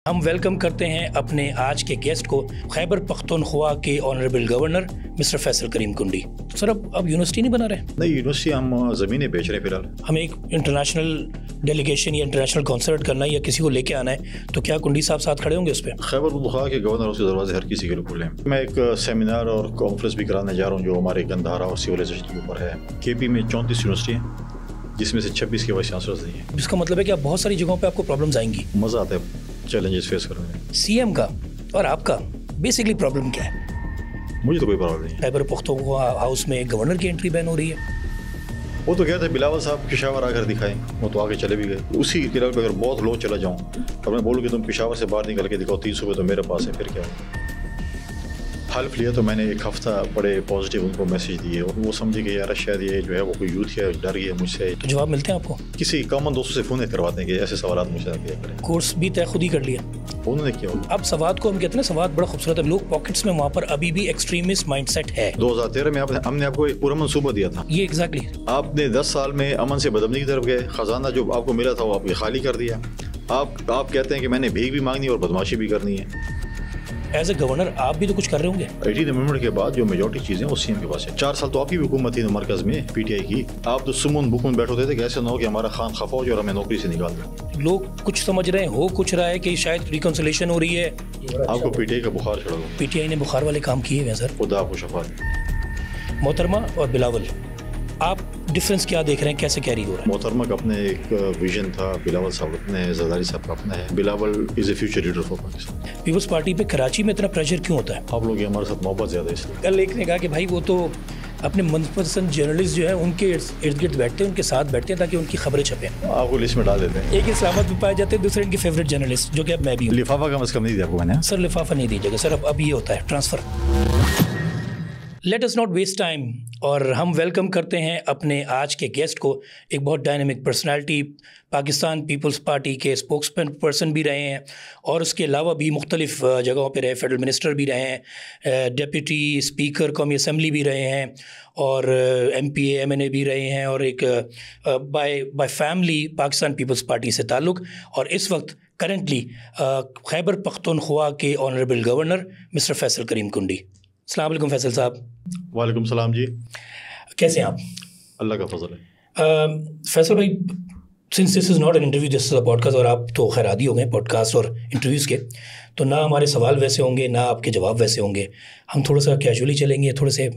ہم ویلکم کرتے ہیں اپنے آج کے گیسٹ کو خیبر پختونخوا کے honourable governor mister Faisal Karim کنڈی. سر اب یونیورسٹی نہیں بنا رہے؟ نہیں، یونیورسٹی ہم زمینیں بیچ رہے ہیں فی الحال. ہمیں ایک انٹرنیشنل ڈیلیگیشن یا انٹرنیشنل کانسرٹ کرنا ہے یا کسی کو لے کے آنا ہے تو کیا کنڈی صاحب ساتھ کھڑے ہوں گے اس پہ؟ خیبر پختونخوا کے گورنر اس کے دروازے ہر کسی کے لیے کھلے ہیں. میں ایک سیمینار اور کانفرنس بھی کرانے جا رہا ہوں جو ہمارے گندھارا اور سیولائزیشن کے اوپر ہے. کے پی میں 34 یونیورسٹی ہیں جس میں سے 26 کے وائس چانسلرز نہیں ہیں. اس کا مطلب ہے کہ آپ بہت ساری جگہوں پہ آپ کو پرابلمز آئیں گی. مزہ آتا ہے چیلنجز فیس کرنے میں. سی ایم کا اور آپ کا بیسکلی پرابلم کیا ہے؟ مجھے تو کوئی پرابلم نہیں ہے. خیبر پختونخوا ہاؤس میں گورنر کی انٹری بین ہو رہی ہے. وہ تو کہتے ہیں بلاول صاحب پشاور آ کر دکھائیں، وہ تو آگے چلے بھی گئے. اسی قلعے پہ اگر بہت لو چلا جاؤں اور میں بولوں کہ تم پشاور سے باہر نکل کے دکھاؤ 300 تو میرے پاس ہے، پھر کیا ہے. حلف لیا تو میں نے ایک ہفتہ بڑے پازیٹیو ان کو میسیج دیے اور وہ سمجھے کہ یار شاید یہ جو ہے وہ کوئی یوتھ ہے ڈر گئی ہے مجھ سے. تو جواب ملتے ہیں آپ کو؟ کسی کامن دوستوں سے فون کرواتے ہیں کہ ایسے سوالات مجھ سے کیا کریں. کورس بھی طے خود ہی کر لیا انہوں نے کیا. اب سواد کو ہم کہتے ہیں نا، سواد بڑا خوبصورت ہے. لوگ پاکٹس میں وہاں پر ابھی بھی ایکسٹریمسٹ مائنڈ سیٹ ہے. 2013 میں ہم نے آپ کو ایک پورا منصوبہ دیا تھا. یہ ایگزیکٹلی آپ نے 10 سال میں امن سے بدامنی کی طرف گئے. خزانہ جو آپ کو ملا تھا وہ آپ نے خالی کر دیا. آپ کہتے ہیں کہ میں نے بھیک بھی مانگنی اور بدماشی بھی کرنی ہے. ایز اے گورنر آپ بھی تو کچھ کر رہے ہوں گے. 18 امendment کے بعد جو میجورٹی چیزیں وہ سی ایم کے پاس ہے. 4 سال تو آپ کی بھی حکومت تھی مرکز میں پی ٹی آئی کی. آپ تو سمون بکون بیٹھ ہوتے تھے کہ ایسا نہ ہو کہ ہمارا خان خفا ہو جائے اور ہمیں نوکری سے نکال دیں. لوگ کچھ سمجھ رہے ہیں، ہو کچھ رہا ہے کہ شاید ریکنسلیشن ہو رہی ہے. آپ کو پی ٹی آئی کا بخار چڑھا دو. پی ٹی آئی نے بخار والے کام کیے ہیں سر. خدا آپ کو شفا دے. محترمہ اور بلاول، آپ ڈفرینس کیا دیکھ رہے ہیں، کیسے کیری ہو رہا ہے؟ محترمہ کا اپنے ایک ویژن تھا، بلاول صاحب اپنے ہے، زرداری صاحب کا اپنا ہے. Bilawal is a future leader for Pakistan. Peoples Party پہ کراچی میں اتنا پریشر کیوں ہوتا ہے؟ آپ لوگ ہمارے ساتھ محبت زیادہ ہے اس لیے. کل ایک نے کہا کہ بھائی وہ تو اپنے من پسند جرنلسٹ جو ہیں ان کے ارد گرد بیٹھتے ہیں، ان کے ساتھ بیٹھتے ہیں تاکہ ان کی خبریں چھپیں. آپ کو لسٹ میں ڈال دیتے ہیں. ایک اسلام آباد میں پائے جاتے ہیں، دوسرے ان کے فیوریٹ جرنلسٹ جو کہ اب میں بھی ہوں. لفافہ کم از کم نہیں دیا آپ کو میں نے. سر لفافہ نہیں دیجیے گا سر، اب یہ ہوتا ہے transfer. Let us not waste time. اور ہم ویلکم کرتے ہیں اپنے آج کے گیسٹ کو. ایک بہت dynamic personality, Pakistan Peoples Party کے اسپوکس پرسن بھی رہے ہیں اور اس کے علاوہ بھی مختلف جگہوں پہ رہے. فیڈرل منسٹر بھی رہے ہیں، ڈپٹی اسپیکر قومی اسمبلی بھی رہے ہیں اور M P A M N A بھی رہے ہیں اور ایک by family Pakistan Peoples Party سے تعلق. اور اس وقت کرنٹلی خیبر پختونخوا کے honourable governor mister Faisal Karim Kundi. السلام علیکم فیصل صاحب. وعلیکم السلام جی. کیسے ہیں آپ؟ اللہ کا فضل ہے. فیصل بھائی، since this is not an interview, this is a podcast, اور آپ تو خیر عادی ہو گئے پوڈ کاسٹ اور انٹرویوز کے، تو نہ ہمارے سوال ویسے ہوں گے نہ آپ کے جواب ویسے ہوں گے. ہم تھوڑا سا کیجولی چلیں گے، تھوڑے سے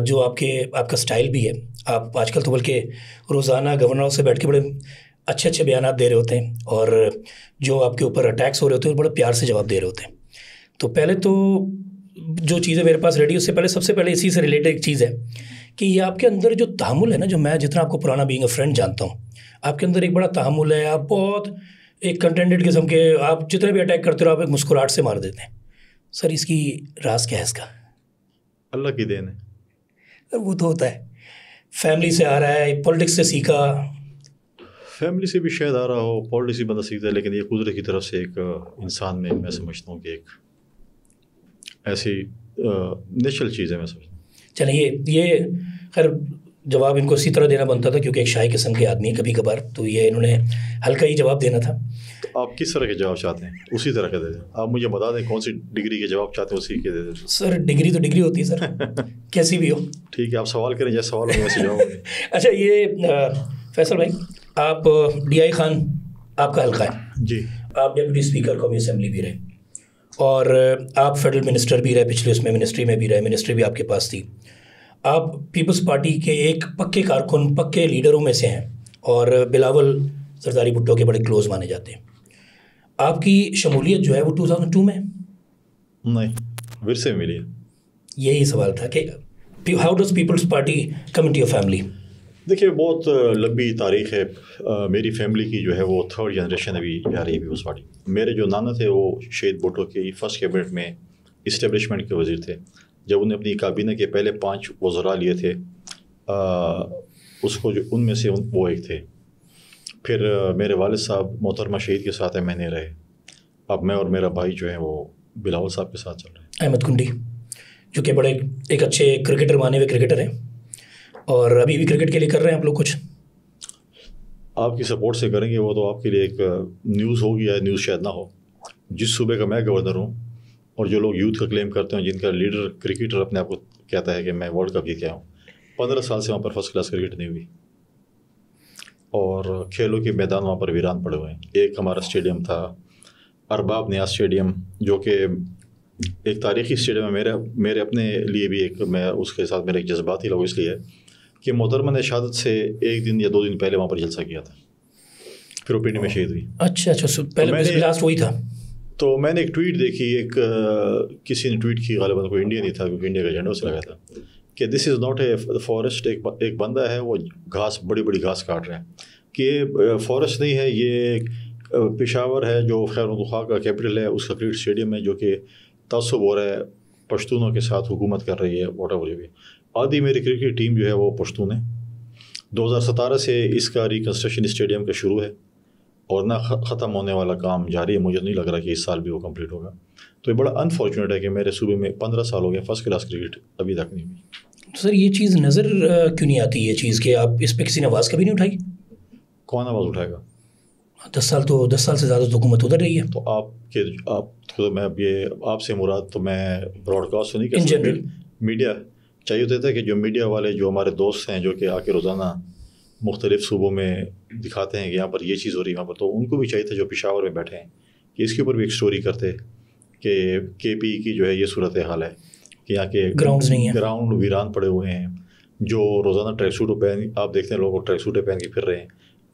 جو آپ کا اسٹائل بھی ہے. آپ آج کل تو بلکہ روزانہ گورنروں سے بیٹھ کے بڑے اچھے بیانات دے رہے ہوتے ہیں اور جو آپ کے اوپر اٹیکس ہو رہے ہوتے ہیں بڑے پیار سے جواب دے رہے ہوتے ہیں. تو پہلے تو جو چیزیں میرے پاس ریڈی، اس سے پہلے سب سے پہلے اسی سے ریلیٹڈ ایک چیز ہے کہ یہ آپ کے اندر جو تحمل ہے نا، جو میں جتنا آپ کو پرانا بینگ اے فرینڈ جانتا ہوں، آپ کے اندر ایک بڑا تحمل ہے. آپ بہت ایک کنٹینٹڈ قسم کے، آپ جتنے بھی اٹیک کرتے ہو آپ ایک مسکراہٹ سے مار دیتے ہیں. سر اس کی راز کیا ہے اس کا؟ اللہ کی دین ہے. سر وہ تو ہوتا ہے، فیملی سے آ رہا ہے، پولیٹکس سے سیکھا. فیملی سے بھی شاید آ رہا ہو، پالیٹکس بھی بندہ سیکھتا ہے، لیکن یہ قدرت کی طرف سے ایک انسان میں سمجھتا ہوں کہ ایک ایسی نیچرل چیز ہے. میں سمجھتا ہوں چلیں یہ خیر جواب ان کو اسی طرح دینا بنتا تھا کیونکہ ایک شاہی قسم کے آدمی کبھی کبھار، تو یہ انہوں نے ہلکا ہی جواب دینا تھا. تو آپ کس طرح کے جواب چاہتے ہیں اسی طرح کے دے دیں. آپ مجھے بتا دیں کون سی ڈگری کے جواب چاہتے ہیں اسی کے دے دیں. سر ڈگری تو ڈگری ہوتی ہے سر، کیسی بھی ہو. ٹھیک ہے، آپ سوال کریں، جیسے سوال ہو ویسے جواب ہوں گے. اچھا یہ فیصل بھائی، آپ ڈی آئی خان آپ کا حلقہ ہے جی. آپ ڈپٹی اسپیکر قومی اسمبلی بھی رہے اور آپ فیڈرل منسٹر بھی رہے، پچھلے اس میں منسٹری میں بھی رہے، منسٹری بھی آپ کے پاس تھی. آپ پیپلز پارٹی کے ایک پکے کارکن، پکے لیڈروں میں سے ہیں اور بلاول زرداری بھٹو کے بڑے کلوز مانے جاتے ہیں. آپ کی شمولیت جو ہے وہ 2002 میں؟ نہیں، ورثے میں ملی ہے. یہی سوال تھا کہ how does Peoples Party come into your family? دیکھیے بہت لمبی تاریخ ہے. میری فیملی کی جو ہے وہ 3rd جنریشن ابھی جا رہی ہے پیپلز پارٹی. میرے جو نانا تھے وہ شہید بھٹو کی فرسٹ کیبنٹ میں اسٹیبلشمنٹ کے وزیر تھے. جب انہیں اپنی کابینہ کے پہلے 5 وزراء لیے تھے، اس کو جو ان میں سے وہ ایک تھے. پھر میرے والد صاحب محترمہ شہید کے ساتھ ایم این اے رہے. اب میں اور میرا بھائی جو ہے وہ بلاول صاحب کے ساتھ چل رہے ہیں. احمد کنڈی جو کہ بڑے ایک اچھے کرکٹر، مانے ہوئے کرکٹر ہیں اور ابھی بھی کرکٹ کے لیے کر رہے ہیں آپ لوگ کچھ؟ آپ کی سپورٹ سے کریں گے وہ تو آپ کے لیے ایک نیوز ہوگی یا نیوز شاید نہ ہو. جس صوبے کا میں گورنر ہوں اور جو لوگ یوتھ کا کلیم کرتے ہیں، جن کا لیڈر کرکٹر اپنے آپ کو کہتا ہے کہ میں ورلڈ کپ جیت کے آیا ہوں، 15 سال سے وہاں پر فرسٹ کلاس کرکٹ نہیں ہوئی، اور کھیلوں کے میدان وہاں پر ویران پڑے ہوئے ہیں. ایک ہمارا اسٹیڈیم تھا ارباب نیاز اسٹیڈیم، جو کہ ایک تاریخی اسٹیڈیم ہے. میرے اپنے لیے بھی ایک، میں اس کے ساتھ میرے ایک جذباتی لوگ اس لیے ہے کہ محترمہ نے شہادت سے 1 دن یا 2 دن پہلے وہاں پر جلسہ کیا تھا، پھر وہ پنڈی میں شہید ہوئی. اچھا پہلے لاسٹ وہی تھا. تو میں نے ایک ٹویٹ دیکھی، ایک کسی نے ٹویٹ کی، غالباً کوئی انڈین ہی تھا کیونکہ انڈیا کا جھنڈا سے لگا تھا، کہ دس از ناٹ اے فارسٹ. ایک بندہ ہے وہ گھاس، بڑی بڑی گھاس کاٹ رہا ہے، کہ یہ فارسٹ نہیں ہے، یہ پشاور ہے جو خیر مخواہ کا کیپٹل ہے، اس کا کرکٹ اسٹیڈیم ہے جو کہ تعصب ہو رہا ہے، پشتونوں کے ساتھ حکومت کر رہی ہے، واٹ ایور جو بھی. آدھی میری کرکٹ ٹیم جو ہے وہ پشتون ہے. 2017 سے اس کا ریکنسٹرکشن اسٹیڈیم کا شروع ہے اور نہ ختم ہونے والا کام جاری ہے. مجھے نہیں لگ رہا کہ اس سال بھی وہ کمپلیٹ ہوگا. تو یہ بڑا انفارچونیٹ ہے کہ میرے صوبے میں 15 سال ہو گئے فرسٹ کلاس کرکٹ ابھی تک نہیں ہوئی. سر یہ چیز نظر کیوں نہیں آتی، یہ چیز کہ آپ اس پہ کسی نے آواز کبھی نہیں اٹھائی؟ کون آواز اٹھائے گا؟ 10 سال سے زیادہ تو حکومت ادھر رہی ہے. تو آپ میں اب یہ آپ سے مراد تو میں براڈ کاسٹ تو نہیں کر سکتا. میڈیا چاہیے ہوتا ہے کہ جو میڈیا والے جو ہمارے دوست ہیں جو کہ آ کے روزانہ مختلف صوبوں میں دکھاتے ہیں کہ یہاں پر یہ چیز ہو رہی ہے وہاں پر، تو ان کو بھی چاہیے تھا جو پشاور میں بیٹھے ہیں کہ اس کے اوپر بھی ایک سٹوری کرتے کہ کے پی کی جو ہے یہ صورت حال ہے کہ یہاں کے گراؤنڈ ویران پڑے ہوئے ہیں. جو روزانہ ٹریک سوٹوں پہن، آپ دیکھتے ہیں لوگوں کو ٹریک سوٹیں پہن کے پھر رہے ہیں.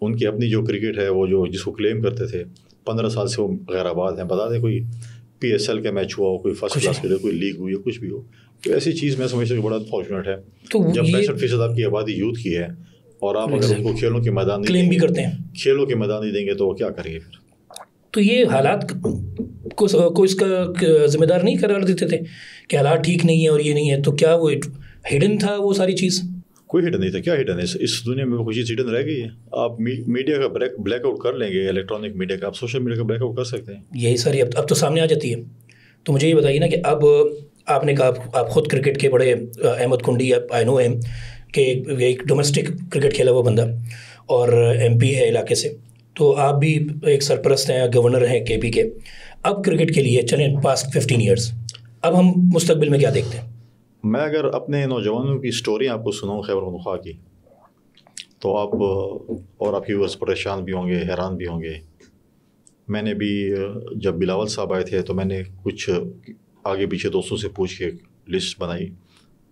ان کی اپنی جو کرکٹ ہے وہ جو جس کو کلیم کرتے تھے 15 سال سے وہ غیر آباد ہیں. بتا دیں کوئی PSL کا میچ ہوا ہو، کوئی فرسٹ کلاس کے کوئی لیگ ہوئی ہو، کچھ بھی ہو، تو ایسی چیز میں سمجھتا ہوں کہ بڑا انفارچونیٹ ہے. جب 65% آپ کی آبادی یوتھ کی ہے اور آپ اگر ان کو کھیلوں کے میدان کلیم بھی کرتے ہیں، کھیلوں کے میدان نہیں دیں گے تو وہ کیا کریں گے پھر؟ تو یہ حالات کو اس کا ذمہ دار نہیں قرار دیتے تھے کہ حالات ٹھیک نہیں ہیں اور یہ نہیں ہے؟ تو کیا وہ ہڈن تھا وہ ساری چیز؟ کوئی ہڈن نہیں تھا. کیا ہڈن ہے اس دنیا میں؟ کوئی چیز ہڈن رہ گئی ہے؟ آپ میڈیا کا بلیک آؤٹ کر لیں گے، الیکٹرانک میڈیا کا، آپ سوشل میڈیا کا بلیک آؤٹ کر سکتے ہیں. یہی ساری اب تو سامنے آ جاتی ہے. تو مجھے یہ بتائیے نا کہ اب آپ نے کہا آپ خود کرکٹ کے بڑے احمد کنڈی آئی نو ایم کہ ایک ڈومیسٹک کرکٹ کھیلا ہوا بندہ اور MP ہے علاقے سے، تو آپ بھی ایک سرپرست ہیں، گورنر ہیں KP کے. اب کرکٹ کے لیے چلیں پاسٹ 15 ایئرس، اب ہم مستقبل میں کیا دیکھتے ہیں؟ میں اگر اپنے نوجوانوں کی سٹوری آپ کو سناؤں خیبر پختونخوا کی، تو آپ اور آپ کی ویورز پریشان بھی ہوں گے، حیران بھی ہوں گے. میں نے بھی جب بلاول صاحب آئے تھے تو میں نے کچھ آگے پیچھے دوستوں سے پوچھ کے لسٹ بنائی.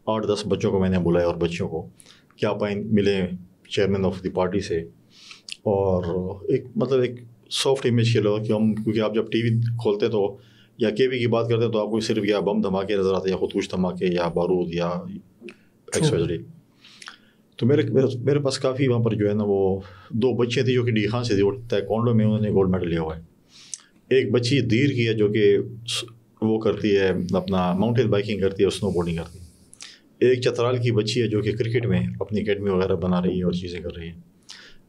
8-10 بچوں کو میں نے بلایا اور بچیوں کو کہ آپ ملیں چیئرمین آف دی پارٹی سے، اور ایک سافٹ امیج کے لوگ کہ ہم، کیونکہ آپ جب TV کھولتے تو یا KP کی بات کرتے ہیں تو آپ کو صرف یا بم دھماکے نظر آتے ہیں، یا خودکش دھماکے، یا بارود، یا ایکسپیشلی. تو میرے پاس کافی وہاں پر جو ہے نا وہ 2 بچیاں تھیں جو کہ ڈی خان سے تھی، وہ تائیکوانڈو میں انہوں نے گولڈ میڈل لیا ہوا ہے. ایک بچی دیر کی ہے جو کہ وہ کرتی ہے اپنا ماؤنٹین بائکنگ کرتی ہے، اسنو بورڈنگ کرتی ہے. ایک چترال کی بچی ہے جو کہ کرکٹ میں اپنی اکیڈمی وغیرہ بنا رہی ہے اور چیزیں کر رہی ہے.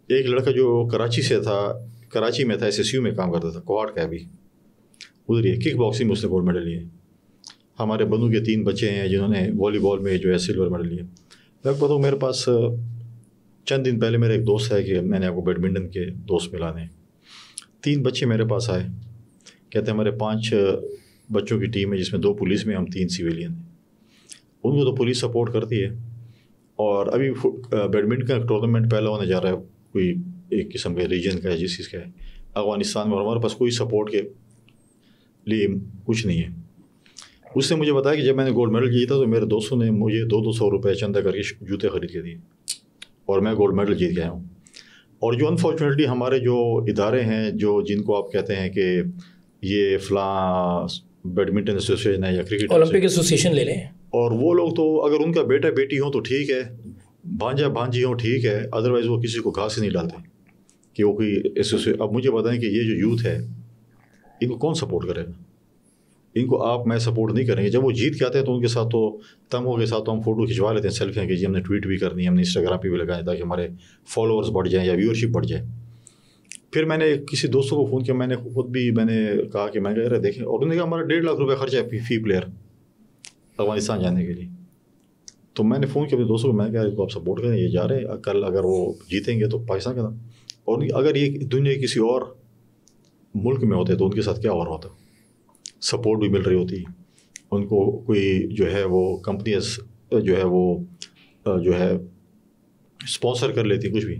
ایک لڑکا جو کراچی میں تھا SSU میں کام کرتا تھا، کوہاٹ کا بھی ادھر ہی کک باکسنگ میں اس نے گولڈ میڈل لیے. ہمارے بنو کے 3 بچے ہیں جنہوں نے والی بال میں جو ہے سلور میڈل لیے. میں بتاؤں میرے پاس چند دن پہلے میرا ایک دوست ہے کہ میں نے آپ کو بیڈمنٹن کے دوست ملانے، 3 بچے میرے پاس آئے، کہتے ہیں ہمارے 5 بچوں کی ٹیم ہے جس میں 2 پولیس میں، ہم 3 سویلین ہیں. ان کو تو پولیس سپورٹ کرتی ہے، اور ابھی بیڈمنٹن کا ٹورنامنٹ پہلا ہونے جا رہا ہے، کوئی ایک قسم کے ریجن کا ہے جس چیز کا ہے افغانستان میں، اور ہمارے پاس کوئی سپورٹ کے لیے کچھ نہیں ہے. اس نے مجھے بتایا کہ جب میں نے گولڈ میڈل جیتا تو میرے دوستوں نے مجھے 200 روپے چندہ کر کے جوتے خرید کے دیے، اور میں گولڈ میڈل جیت گیا ہوں. اور جو انفارچونیٹلی ہمارے جو ادارے ہیں جن کو آپ کہتے ہیں کہ یہ فلاں بیڈمنٹن ایسوسیشن ہے یا کرکٹ اولمپک ایسوسیشن لے لیں، اور وہ لوگ تو اگر ان کا بیٹا بیٹی ہوں تو ٹھیک ہے، بھانجا بھانجی ہوں ٹھیک ہے، ادروائز وہ کسی کو گھاس ہی نہیں ڈالتے کہ وہ کوئی ایسوسیشن. اب مجھے بتائیں کہ یہ جو یوتھ ہے ان کو کون سپورٹ کرے گا؟ ان کو آپ میں سپورٹ نہیں کریں گے. جب وہ جیت کے آتے ہیں تو ان کے ساتھ تو تمغوں کے ساتھ تو ہم فوٹو کھنچوا لیتے ہیں، سیلفیاں کہ جی ہم نے ٹویٹ بھی کرنی ہے، ہم نے انسٹاگرام پہ بھی لگائیں تاکہ ہمارے فالوورس بڑھ جائیں یا ویورشپ بڑھ جائے. پھر میں نے کسی دوستوں کو فون کیا، میں نے خود بھی میں نے کہا کہ میں کہہ رہا دیکھیں، اور انہوں نے کہا ہمارا 1.5 لاکھ روپے خرچہ ہے فی پلیئر افغانستان جانے کے لیے. تو میں نے فون کیا اپنے دوستوں کو، میں نے کہا اس کو آپ سپورٹ کریں، یہ جا رہے ہیں، کل اگر وہ جیتیں گے تو پاکستان کا نام، اور اگر یہ دنیا کسی اور ملک میں ہوتے تو ان کے ساتھ کیا ہو رہا ہوتا. سپورٹ بھی مل رہی ہوتی, ان کو کوئی جو ہے وہ کمپنیز جو ہے وہ جو ہے اسپانسر کر لیتی کچھ بھی.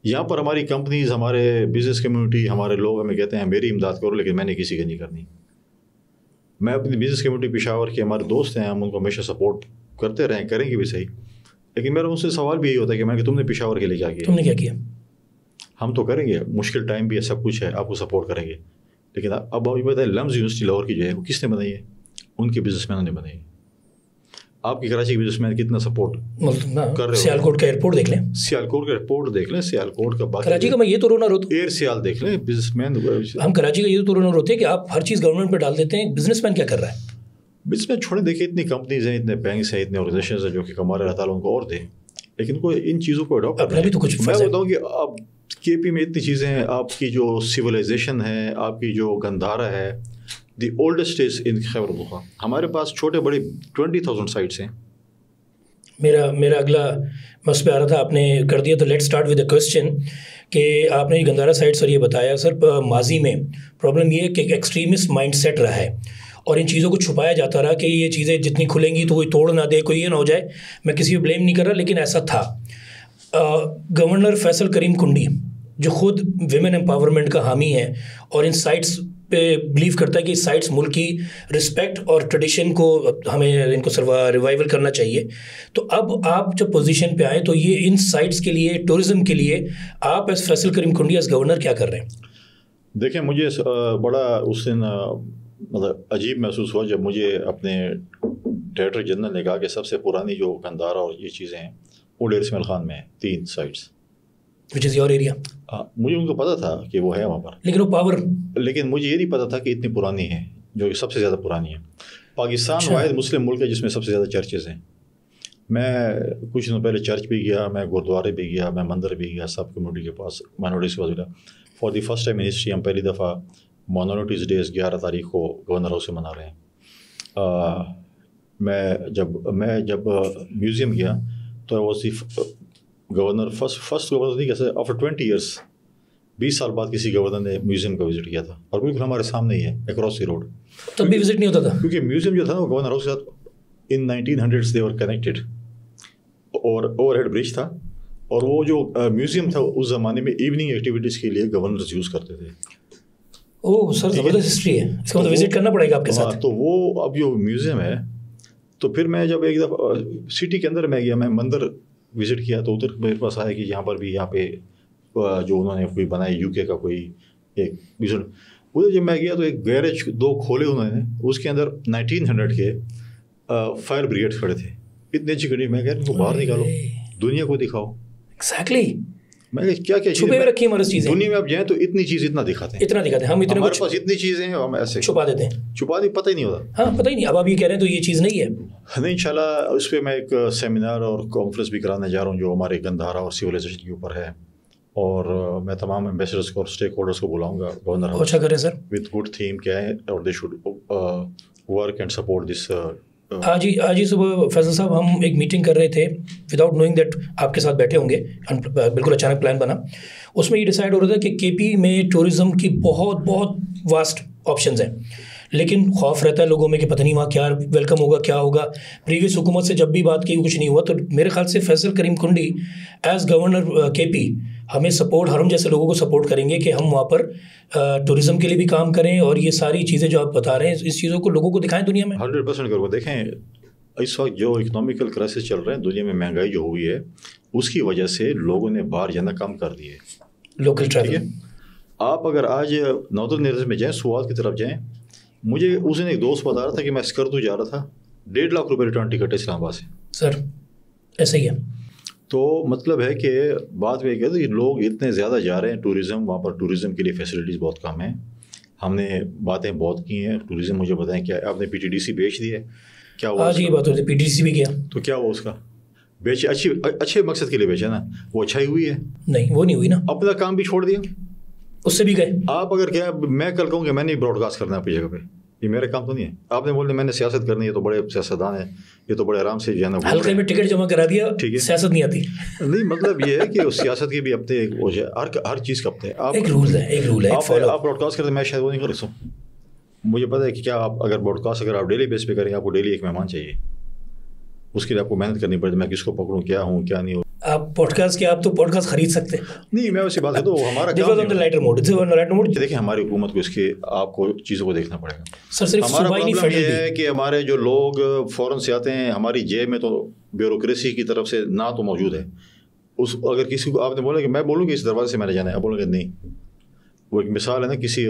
یہاں پر ہماری کمپنیز, ہمارے بزنس کمیونٹی, ہمارے لوگ ہمیں کہتے ہیں میری امداد کرو, لیکن میں نے کسی کی نہیں کرنی. میں اپنی بزنس کمیونٹی پشاور کے ہمارے دوست ہیں, ہم ان کو ہمیشہ سپورٹ کرتے رہیں, کریں گے بھی صحیح, لیکن میرا ان سے سوال بھی یہی ہوتا ہے کہ تم نے پشاور کے لیے کیا کیا, تم نے کیا کیا. ہم تو کریں گے, مشکل ٹائم بھی ہے, سب کچھ ہے, آپ کو سپورٹ کریں گے, لیکن اب یہ بتائیں لمز یونیورسٹی لاہور کی جو ہے وہ کس نے بنائی ہے؟ ان کے بزنس مینوں نے بنائی ہے. آپ کی کراچی کے بزنس مین کتنا سپورٹ کر رہے ہیں؟ سیالکوٹ کا ایئرپورٹ دیکھ لیں, سیالکوٹ کا ایئرپورٹ دیکھ لیں, سیالکوٹ کا باقی کراچی کا میں یہ تو رونا روتا ایئر سیال دیکھ لیں, بزنس مین. ہم کراچی کا یہ تو رونا روتے ہیں کہ آپ ہر چیز گورنمنٹ پہ ڈال دیتے ہیں, بزنس مین کیا کر رہا ہے؟ بزنس مین چھوڑیں, دیکھیں اتنی کمپنیز ہیں, اتنے بینکس ہیں, اتنے آرگنائزیشنز ہیں جو کہ کما رہے, اللہ تعالیٰ ان کو اور دے, لیکن کو ان چیزوں کو اڈاپٹ اپنا بھی تو کچھ. میں بتاؤں کہ اب کے پی میں اتنی چیزیں ہیں, آپ کی جو سویلائزیشن ہے, آپ کی جو گندھارا ہے, دی اولڈسٹ از ان خیبر پختونخوا. ہمارے پاس چھوٹے بڑے 20,000 سائٹس ہیں. میرا اگلا میں اس پہ آ رہا تھا, آپ نے کر دیا, تو let start with a question کہ آپ نے گندھارا سائٹس اور یہ بتایا. سر ماضی میں پرابلم یہ ہے کہ ایکسٹریمسٹ مائنڈ سیٹ رہا ہے اور ان چیزوں کو چھپایا جاتا رہا کہ یہ چیزیں جتنی کھلیں گی تو کوئی توڑ نہ دے, کوئی یہ نہ ہو جائے. میں کسی کو بلیم نہیں کر رہا, لیکن ایسا تھا. گورنر فیصل کریم کنڈی جو خود ویمن امپاورمنٹ کا حامی ہے اور ان سائٹس پہ بلیو کرتا ہے کہ سائٹس ملک کی رسپیکٹ اور ٹریڈیشن کو ہمیں ان کو ریوائول کرنا چاہیے, تو اب آپ جب پوزیشن پہ آئیں تو یہ ان سائٹس کے لیے, ٹورزم کے لیے آپ ایز فیصل کریم کنڈی ایز گورنر کیا کر رہے ہیں؟ دیکھیں, مجھے بڑا اس دن مطلب عجیب محسوس ہوا جب مجھے اپنے ڈائریکٹر جنرل نے کہا کہ سب سے پرانی جو گندھارا اور یہ چیزیں ہیں وہ ڈیر اسماعیل خان میں ہیں, 3 sites, which is your area. مجھے ان کو پتا تھا کہ وہ ہے وہاں پر, لیکن وہ پاور, لیکن مجھے یہ نہیں پتا تھا کہ اتنی پرانی ہے, جو سب سے زیادہ پرانی ہے. پاکستان واحد مسلم ملک ہے جس میں سب سے زیادہ چرچز ہیں. میں کچھ دنوں پہلے چرچ بھی گیا, میں گرودوارے بھی گیا, میں مندر بھی گیا, سب کمیونٹی کے پاس مائنورٹیز کے پاس ملا. For the first time in history ہم پہلی دفعہ مائنورٹیز ڈیز 11 تاریخ کو گورنر ہاؤس سے منا رہے ہیں. میں جب میوزیم گیا تو was the governor first governor نہیں کیسے آفٹر 20 ایئرس, 20 سال بعد کسی گورنر نے میوزیم کا وزٹ کیا تھا, اور بالکل ہمارے سامنے ہی ہے اکراس دی روڈ. تب بھی وزٹ نہیں ہوتا تھا کیونکہ میوزیم جو تھا نا وہ گورنر ہاؤس کے ساتھ ان 1900s دے ور کنیکٹیڈ, اور اوور ہیڈ برج تھا, اور وہ جو میوزیم تھا اس زمانے میں ایوننگ ایکٹیویٹیز کے لیے گورنرز یوز کرتے تھے. اوہ سر, زبردست ہسٹری ہے, اس کا مطلب وزٹ کرنا پڑے گا آپ کے ساتھ. تو وہ اب جو میوزیم ہے, تو پھر میں جب ایک دفعہ سٹی کے اندر میں گیا, میں مندر وزٹ کیا, تو ادھر میرے پاس آیا کہ یہاں پر بھی, یہاں پہ جو انہوں نے کوئی بنائی یو کے کا کوئی ایک وزٹ, ادھر جب میں گیا تو ایک گیریج 2 کھولے انہوں نے, اس کے اندر 1900 کے فائر بریگیڈ کھڑے تھے, اتنی اچھی گاڑی. میں کہہ رہا ہوں باہر نکالو, دنیا کو دکھاؤ. ایگزیکٹلی, میں کیا چھپے ہوئے رکھی ہماری چیزیں, دنیا میں آپ جائیں تو اتنی چیز اتنا دکھاتے ہیں, ہم اتنے ہمارے پاس اتنی چیزیں ہیں, ہم ایسے چھپا دیتے ہیں, پتہ ہی نہیں ہوتا. ہاں پتہ ہی نہیں. اب آپ یہ کہہ رہے ہیں تو یہ چیز نہیں ہے. نہیں, انشاءاللہ اس پہ میں ایک سیمینار اور کانفرنس بھی کرانے جا رہا ہوں جو ہمارے گندھارا اور سویلائزیشن کے اوپر ہے, اور میں تمام ایمبیسڈرس کو اور اسٹیک ہولڈرس کو بلاؤں گا گورنر ہاؤس. اچھا کریں سر, وتھ گڈ تھیم کیا ہے, اور they should work and support this. آج ہی صبح فیصل صاحب ہم ایک میٹنگ کر رہے تھے وداؤٹ نوئنگ دیٹ آپ کے ساتھ بیٹھے ہوں گے, بالکل اچانک پلان بنا. اس میں یہ ڈیسائیڈ ہو رہا تھا کہ کے پی میں ٹورزم کی بہت واسٹ آپشنز ہیں, لیکن خوف رہتا ہے لوگوں میں کہ پتہ نہیں وہاں کیا ویلکم ہوگا, کیا ہوگا. پریویس حکومت سے جب بھی بات کی کچھ نہیں ہوا, تو میرے خیال سے فیصل کریم کنڈی ایز گورنر کے پی ہمیں سپورٹ, ہرم جیسے لوگوں کو سپورٹ کریں گے کہ ہم وہاں پر ٹورزم کے لیے بھی کام کریں, اور یہ ساری چیزیں جو آپ بتا رہے ہیں اس چیزوں کو لوگوں کو دکھائیں دنیا میں. 100% کرو. دیکھیں اس وقت جو اکنامیکل کرائسس چل رہے ہیں دنیا میں, مہنگائی جو ہوئی ہے اس کی وجہ سے لوگوں نے باہر جانا کم کر دیے. لوکل ٹریول, آپ اگر آج ناردرن ایریاز میں جائیں, سوات کی طرف جائیں, مجھے اس دن ایک دوست بتا رہا تھا کہ میں اسکردو جا رہا تھا, 1.5 لاکھ روپے ریٹرن ٹکٹ ہے اسلام آباد سے. سر ایسا ہی ہے. تو مطلب ہے کہ بات میں کہتے ہیں کہ لوگ اتنے زیادہ جا رہے ہیں ٹوریزم, وہاں پر ٹوریزم کے لیے فیسلٹیز بہت کم ہیں. ہم نے باتیں بہت کی ہیں ٹوریزم. مجھے بتائیں کیا آپ نے پی ٹی ڈی سی بیچ دی ہے؟ کیا ہوا؟ آج یہ بات ہوتی ہے, پی ٹی ڈی سی بھی گیا تو کیا ہوا اس کا؟ بیچے اچھے مقصد کے لیے بیچا نا, وہ اچھائی ہوئی ہے؟ نہیں, وہ نہیں ہوئی نا. اپنا کام بھی چھوڑ دیا, اس سے بھی گئے. آپ اگر کیا, میں کل کہوں کہ میں نے براڈ کاسٹ کرنا ہے اپنی جگہ پہ, یہ میرا کام تو نہیں ہے. آپ نے بولنا میں نے سیاست کرنی ہے, تو بڑے سیاستدان ہیں, یہ تو بڑے آرام سے جو ہے نا ہلکے میں ٹکٹ جمع کرا دیا, ٹھیک ہے, سیاست نہیں آتی. نہیں, مطلب یہ ہے کہ اس سیاست کے بھی اپنے ہر چیز کا اپنے ایک رول ہے, آپ براڈ کاسٹ کرتے, میں شاید وہ نہیں کر سکتا. مجھے پتہ ہے کہ کیا آپ اگر براڈ کاسٹ اگر آپ ڈیلی بیس پہ کریں آپ کو ڈیلی ایک مہمان چاہیے, اس کے لیے آپ کو محنت کرنی پڑتی ہے, میں کس کو پکڑوں, کیا ہوں کیا نہیں ہوں. آپ پوڈ کاسٹ کے آپ تو پوڈ کاسٹ خرید سکتے ہیں. نہیں میں اسی بات کرتا ہوں, ہمارا کام دیکھیں ہماری حکومت کو اس کے آپ کو چیزوں کو دیکھنا پڑے گا. سر صرف ہمارا پرابلم یہ ہے کہ ہمارے جو لوگ فوراً سے آتے ہیں, ہماری جیب میں تو بیوروکریسی کی طرف سے نہ تو موجود ہے. اس اگر کسی کو آپ نے بولا کہ میں بولوں کہ اس دروازے سے میں نے جانا ہے, آپ بولیں گے نہیں. وہ ایک مثال ہے نا, کسی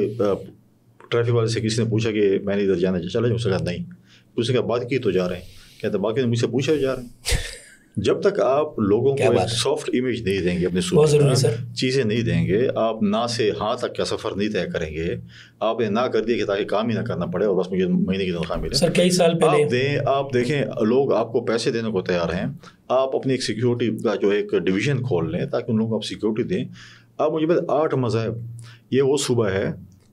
ٹریفک والے سے کسی نے پوچھا کہ میں نے ادھر جانا ہے, چلا جاؤ, اس نے کہا نہیں. اس نے کہا بات کی تو جا رہے ہیں, کہتے باقی نے مجھ سے پوچھا جا رہے ہیں. جب تک آپ لوگوں کو ایک سافٹ امیج نہیں دیں گے, اپنے چیزیں نہیں دیں گے, آپ نہ سے ہاں تک کا سفر نہیں طے کریں گے, آپ نے نہ کر دیا کہ تاکہ کام ہی نہ کرنا پڑے اور بس مجھے مہینے کی تنخواہ ملے. سر کئی سال پہلے آپ دیں, آپ دیکھیں لوگ آپ کو پیسے دینے کو تیار ہیں, آپ اپنی ایک سیکیورٹی کا جو ایک ڈویژن کھول لیں تاکہ ان لوگوں کو آپ سیکیورٹی دیں. آپ مجھے بات 8 مذاہب, یہ وہ صوبہ ہے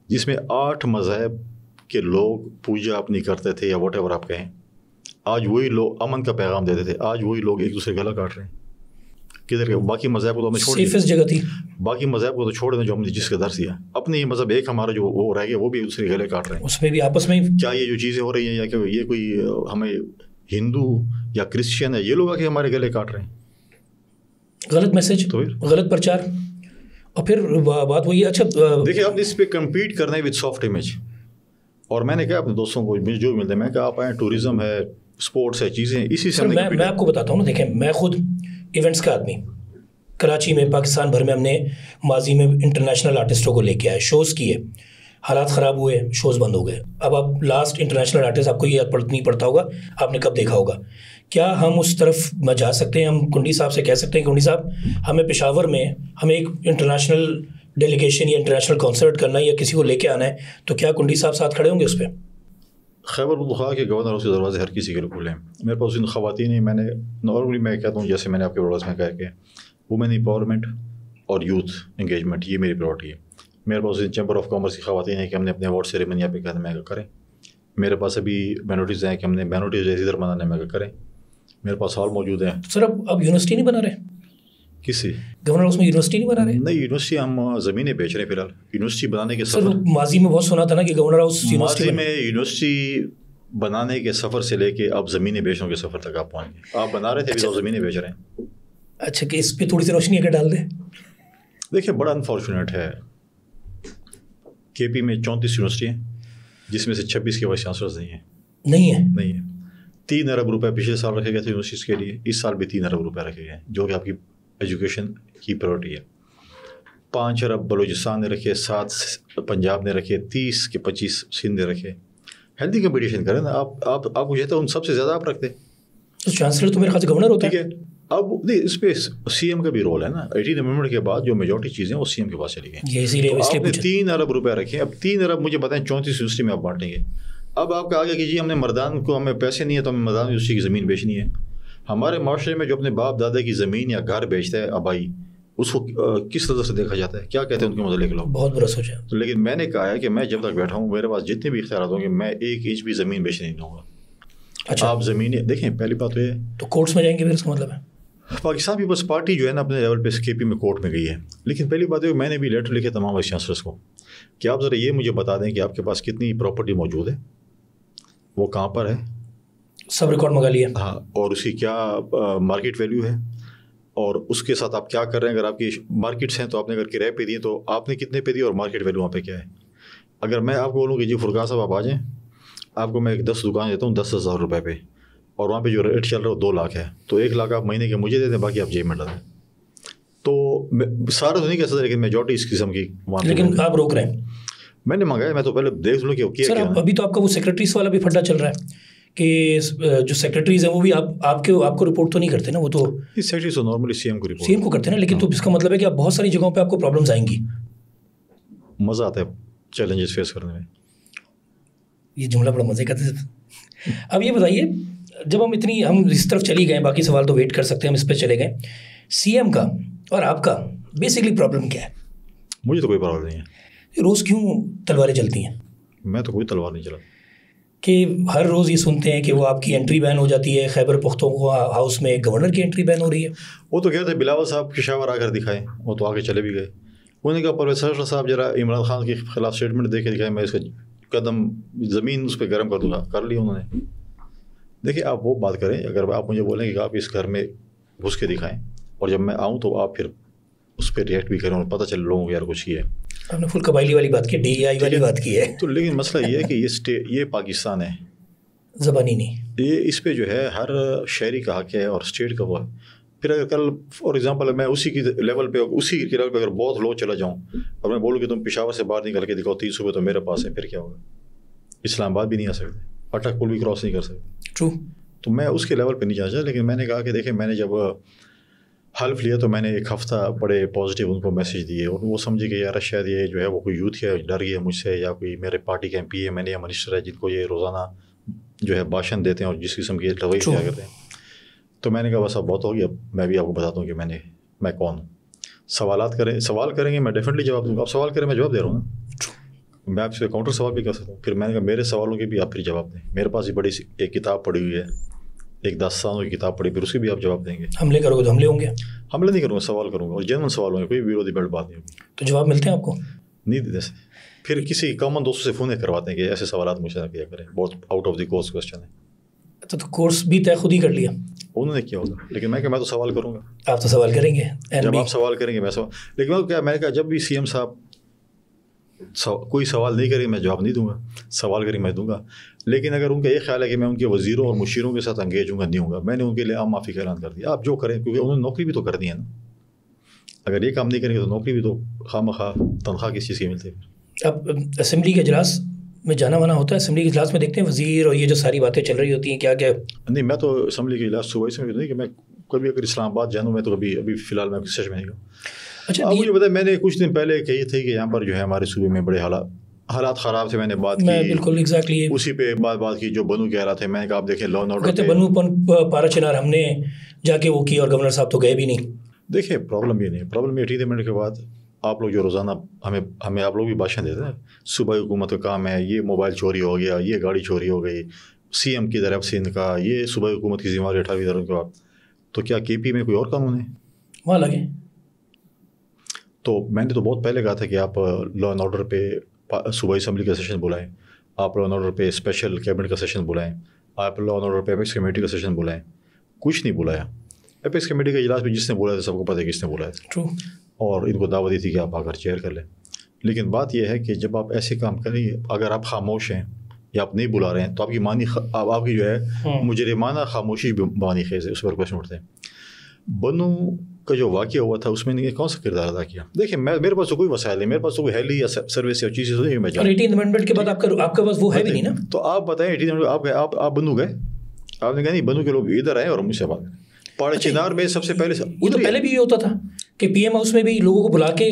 جس میں 8 مذاہب کے لوگ پوجا اپنی کرتے تھے یا واٹ ایور آپ کہیں. آج وہی لوگ امن کا پیغام دیتے تھے, آج وہی لوگ ایک دوسرے گلا کاٹ رہے ہیں. کدھر کے باقی مذہب کو تو ہمیں چھوڑ دیں, جگہ تھی باقی مذہب کو تو چھوڑ دیں جو ہم نے جس کا درس دیا. اپنے یہ مذہب ایک ہمارا جو وہ رہ گیا, وہ بھی ایک دوسرے گلے کاٹ رہے ہیں. اس میں بھی آپس میں کیا یہ جو چیزیں ہو رہی ہیں یا کہ یہ کوئی ہمیں ہندو یا کرسچن ہے یہ لوگ آ کے ہمارے گلے کاٹ رہے ہیں. غلط میسج, غلط پرچار. اور پھر بات وہی ہے. اچھا دیکھیں آپ اس پہ کمپیٹ کرنا ہے وتھ سافٹ امیج. اور میں نے کہا اپنے دوستوں کو جو ملتے ہیں, میں کہا آپ آئیں, ٹوریزم ہے, اسپورٹس ہے, چیزیں اسی سے. میں آپ کو بتاتا ہوں نا, دیکھیں میں خود ایونٹس کا آدمی, کراچی میں پاکستان بھر میں ہم نے ماضی میں انٹرنیشنل آرٹسٹوں کو لے کے آئے, شوز کیے, حالات خراب ہوئے, شوز بند ہو گئے. اب آپ لاسٹ انٹرنیشنل آرٹسٹ آپ کو یہ نہیں پڑتا ہوگا, آپ نے کب دیکھا ہوگا. کیا ہم اس طرف میں جا سکتے ہیں؟ ہم کنڈی صاحب سے کہہ سکتے ہیں کہ کنڈی صاحب ہمیں پشاور میں ہمیں ایک انٹرنیشنل ڈیلیگیشن یا انٹرنیشنل کنسرٹ کرنا ہے یا کسی کو لے کے آنا ہے, تو کیا کنڈی صاحب ساتھ کھڑے ہوں گے اس پہ؟ خیبر پختونخوا کے گورنر ہاؤس کے دروازے ہر کسی کے لیے کھلے ہیں. میرے پاس ان خواتین ہیں, میں نے نارملی میں کہتا ہوں جیسے میں نے آپ کے بروڈکاسٹ میں کہا کہ وومن امپاورمنٹ اور یوتھ انگیجمنٹ یہ میری پرائورٹی ہے. میرے پاس چیمبر آف کامرس کی خواتین ہیں کہ ہم نے اپنے ایوارڈ سیریمنی یہاں پہ کہتے میں کریں. میرے پاس ابھی مائنورٹیز ہیں کہ ہم نے مائنورٹیز ادھر منانے میں کریں. میرے پاس ہال موجود ہیں. سر اب یونیورسٹی نہیں بنا رہے؟ کسی گورنر ہاؤس میں یونیورسٹی نہیں بنا رہے؟ نہیں, یونیورسٹی ہم زمینیں بیچ رہے ہیں فی الحال. یونیورسٹی بنانے کے سفر ماضی میں بہت سنا تھا نا کہ گورنر ہاؤس ماضی میں یونیورسٹی بنانے کے سفر سے لے کے اب زمینیں بیچنے کے سفر تک آپ پہنچ گئے. آپ بنا رہے تھے, ابھی تو زمینیں بیچ رہے ہیں. اچھا, کہ اس پہ تھوڑی سی روشنی اگر ڈال دیں. دیکھیں بڑا انفارچونیٹ ہے, کے پی میں 34 یونیورسٹی ہیں جس میں سے 26 کے وائس چانسلرز نہیں ہیں. 3 ارب روپے پچھلے سال رکھے گئے تھے یونیورسٹیز کے لیے, اس سال بھی 3 ارب روپے رکھے گئے جو کہ آپ کی ایجوکیشن کی پرائورٹی ہے. 5 ارب بلوچستان نے رکھے, 7 پنجاب نے رکھے, 30 کے 25 سندھ نے رکھے. ہیلدی کمپٹیشن کریں نا. آپ کو چاہتے ہیں ان سب سے زیادہ آپ رکھتے. چانسلر تو میرے خیال سے گورنر ہوتا ہے. اب نہیں, اس پہ سی ایم کا بھی رول ہے نا. 18 امendment کے بعد جو میجورٹی چیزیں وہ سی ایم کے پاس چلی گئیں. آپ نے 3 ارب روپے رکھے. اب 3 ارب مجھے بتائیں 34 یونیورسٹی میں آپ بانٹیں گے. اب آپ کا آگے کہ جی ہم نے مردان کو, ہمیں پیسے نہیں ہے تو ہمیں مردان یونیورسٹی کی زمین بیچنی ہے. ہمارے معاشرے میں جو اپنے باپ دادا کی زمین یا گھر بیچتا ہے آبائی, اس کو کس نظر سے دیکھا جاتا ہے, کیا کہتے ہیں ان کے متعلق لوگ؟ بہت برا سوچا. لیکن میں نے کہا ہے کہ میں جب تک بیٹھا ہوں میرے پاس جتنے بھی اختیارات ہوں گے میں 1 انچ بھی زمین بیچنے نہیں دوں گا. اچھا, آپ زمینیں دیکھیں. پہلی بات تو یہ تو کورٹس میں جائیں گے پھر, اس کا مطلب ہے پاکستان پیپلز پارٹی جو ہے نا اپنے لیول پہ کے پی میں کورٹ میں گئی ہے. لیکن پہلی بات ہے میں نے بھی لیٹر لکھے تمام وائس چانسلرس کو کہ آپ ذرا یہ مجھے بتا دیں کہ آپ کے پاس کتنی پراپرٹی موجود ہے, وہ کہاں پر ہے, سب ریکارڈ منگا لیا. ہاں, اور اس کی کیا مارکیٹ ویلیو ہے, اور اس کے ساتھ آپ کیا کر رہے ہیں. اگر آپ کی مارکیٹس ہیں تو آپ نے اگر کرائے پہ دیے تو آپ نے کتنے پہ دیے, اور مارکیٹ ویلیو وہاں پہ کیا ہے. اگر میں آپ کو بولوں کہ جی فرقان صاحب آپ آ جائیں, آپ کو میں ایک 10 دکان دیتا ہوں 10,000 روپے پہ, اور وہاں پہ جو ریٹ چل رہا ہے وہ 2 لاکھ ہے, تو 1 لاکھ آپ مہینے کے مجھے دے دیں, باقی آپ جیب میں ڈالیں. تو سارا تو نہیں کہہ سکتا, لیکن میجورٹی اس قسم کی. لیکن آپ روک رہے ہیں. میں نے منگایا, میں تو پہلے دیکھ لوں کہ سر ابھی تو آپ کا وہ سیکرٹریز والا بھی پھڈا چل رہا ہے کہ جو سیکرٹریز ہیں وہ بھی آپ کو رپورٹ تو نہیں کرتے نا. وہ تو سیکرٹریز تو نارملی سی ایم کو کرتے ہیں نا. لیکن تو اس کا مطلب ہے کہ بہت ساری جگہوں پہ آپ کو پرابلمز آئیں گی. مزہ آتا ہے چیلنجز فیس کرنے میں. یہ جملہ بڑا مزے کا تھا. اب یہ بتائیے, جب ہم اس طرف چلی گئے, باقی سوال تو ویٹ کر سکتے ہیں, ہم اس پہ چلے گئے. سی ایم کا اور آپ کا بیسکلی پرابلم کیا ہے؟ مجھے تو کوئی پرابلم نہیں ہے. روز کیوں تلواریں چلتی ہیں؟ میں تو کوئی تلوار نہیں چلا. کہ ہر روز یہ سنتے ہیں کہ وہ آپ کی انٹری بین ہو جاتی ہے, خیبر پختونخوا ہاؤس میں گورنر کی انٹری بین ہو رہی ہے. وہ تو کہتے ہیں بلاول صاحب پشاور آ کر دکھائے, وہ تو آگے چلے بھی گئے. انہوں نے کہا پروفیسر صاحب ذرا عمران خان کے خلاف اسٹیٹمنٹ دے کے دکھائے, میں اس کا قدم زمین اس پہ گرم کر دوں گا, کر لیا انہوں نے. دیکھیے آپ وہ بات کریں, اگر آپ مجھے بولیں کہ آپ اس گھر میں گھس کے دکھائیں اور جب میں آؤں تو آپ پھر اس پہ ریئیکٹ بھی کریں اور پتہ چلے لوگوں کو یار کچھ کیا ہے. آپ نے فل قبائلی والی بات کی, ڈی آئی والی بات کی ہے. تو لیکن مسئلہ یہ ہے کہ یہ پاکستان ہے, زبانی نہیں, یہ اس پہ جو ہے ہر شہری کا حق ہے اور اسٹیٹ کا وہ ہے. پھر اگر کل فار ایگزامپل میں اسی کی لیول پہ اگر بہت لو چلا جاؤں اور میں بولوں کہ تم پشاور سے باہر نکل کے دکھاؤ 3 صوبے تو میرے پاس ہے, پھر کیا ہوگا؟ اسلام آباد بھی نہیں آ سکتے, اٹک پل بھی کراس نہیں کر سکتے. ٹرو. تو میں اس کے لیول پہ نہیں جانا چاہتا, لیکن میں نے کہا کہ دیکھیں میں نے جب حلف لیا تو میں نے ایک ہفتہ بڑے پازیٹیو ان کو میسیج دیے اور وہ سمجھے کہ یار شاید یہ جو ہے وہ کوئی یوتھ ہے ڈر گئی ہے مجھ سے, یا کوئی میرے پارٹی کے MP ہے میں نے یا منسٹر ہے جن کو یہ روزانہ جو ہے بھاشن دیتے ہیں اور جس قسم کی رویے کیا کرتے ہیں. تو میں نے کہا بس اب بہت ہو گیا, میں بھی آپ کو بتاتا ہوں کہ میں کون ہوں. سوال کریں گے میں ڈیفینیٹلی جواب دوں گا. آپ سوال کریں میں جواب دے رہا ہوں نا, میں آپ سے کاؤنٹر سوال بھی کر سکتا ہوں. پھر میں نے کہا میرے سوالوں کے بھی آپ پھر جواب دیں. میرے پاس بھی بڑی ایک کتاب پڑھی ہوئی ہے, ایک داستانوں کی کتاب پڑھی, پھر اس کے بھی آپ جواب دیں گے. حملے کرو گے تو حملے ہوں گے, حملے نہیں کروں گا, سوال کروں گا اور جنرل سوال ہوں گے, کوئی ویرودھی بیلٹ بات نہیں ہوگی. تو جواب ملتے ہیں آپ کو؟ نہیں دیتے سے. پھر کسی کامن دوستوں سے فون کرواتے ہیں کہ ایسے سوالات مجھ سے نہ کیا کریں, بہت out of the course question ہے. تو کورس بھی طے خود ہی کر لیا انہوں نے کیا ہوگا, لیکن میں تو سوال کروں گا. آپ تو سوال کریں گے, جب آپ سوال کریں گے میں سوال, لیکن میں نے کہا جب بھی CM صاحب کوئی سوال نہیں کرے میں جواب نہیں دوں گا, سوال کریں میں دوں گا. لیکن اگر ان کا یہ خیال ہے کہ میں ان کے وزیروں اور مشیروں کے ساتھ انگیج ہوں گا, نہیں ہوں گا, میں نے ان کے لیے عام معافی کا اعلان کر دیا. آپ جو کریں, کیونکہ انہوں نے نوکری بھی تو کر دی ہے نا. اگر یہ کام نہیں کریں گے تو نوکری بھی تو خواہ تنخواہ کس چیز کی ملتی ہے. اب اسمبلی کے اجلاس میں جانا وانا ہوتا ہے, اسمبلی کے اجلاس میں دیکھتے ہیں وزیر اور یہ جو ساری باتیں چل رہی ہوتی ہیں کیا کیا؟ نہیں, میں تو اسمبلی کے اجلاس صبح سے نہیں کہ میں کبھی اگر اسلام آباد جانوں, میں تو ابھی فی الحال میں سچ میں نہیں گیا. اچھا مجھے پتا ہے میں نے کچھ دن پہلے کہی تھی کہ یہاں پر جو ہے ہمارے صوبے میں بڑے حالات خراب تھے. میں نے بات کی بالکل ایگزیکٹلی اسی پہ بات کی جو بنو کہہ رہا تھے. میں نے کہا آپ دیکھیں لا اینڈ آرڈر کہتے بنو پارا چنار ہم نے جا کے وہ کی اور گورنر صاحب تو گئے بھی نہیں. دیکھیں پرابلم یہ نہیں, پرابلم یہ 18 منٹ کے بعد آپ لوگ جو روزانہ ہمیں آپ لوگ بھی بھاشن دیتے ہیں, صوبائی حکومت کا کام ہے, یہ موبائل چوری ہو گیا, یہ گاڑی چوری ہو گئی, CM کی طرف سے ان کا, یہ صوبائی حکومت کی ذمہ داری اٹھا لی کا. تو کیا KP میں کوئی اور قانون ہے وہاں لگے؟ تو میں نے تو بہت پہلے کہا تھا کہ آپ لا اینڈ آرڈر پہ صوبائی اسمبلی کا سیشن بلائیں, آپ لا اینڈ آرڈر پہ اسپیشل کیبنٹ کا سیشن بلائیں, آپ لا اینڈ آرڈر پہ اپیکس کمیٹی کا سیشن بلائیں. کچھ نہیں بلایا. اپیکس کمیٹی کا اجلاس بھی جس نے بلایا تھا سب کو پتہ ہے کس نے بلایا تھا, اور ان کو دعوت دی تھی کہ آپ آ کر چیئر کر لیں. لیکن بات یہ ہے کہ جب آپ ایسے کام کریں, اگر آپ خاموش ہیں یا آپ نہیں بلا رہے ہیں تو آپ کی آپ کی جو ہے مجرمانہ خاموشی بانی خیز ہے, اس پر کوشچن اٹھتے ہیں. بنو کا جو واقعہ ہوا تھا اس میں نے کون سا کردار ادا کیا؟ دیکھیں میرے پاس تو کوئی وسائل نہیں, میرے پاس تو کوئی ہیلی یا سروس یا چیزیں نہیں, میں 18 امینڈمنٹ کے بعد آپ کے پاس وہ ہے بھی نہیں نا. تو آپ بتائیں 18 آپ بنو گئے, آپ نے کہا نہیں بنو کے لوگ ادھر آئے اور مجھ سے بات کریں. پاڑے چنار میں سب سے پہلے یہ تو پہلے بھی یہ ہوتا تھا کہ PM ہاؤس میں بھی لوگوں کو بلا کے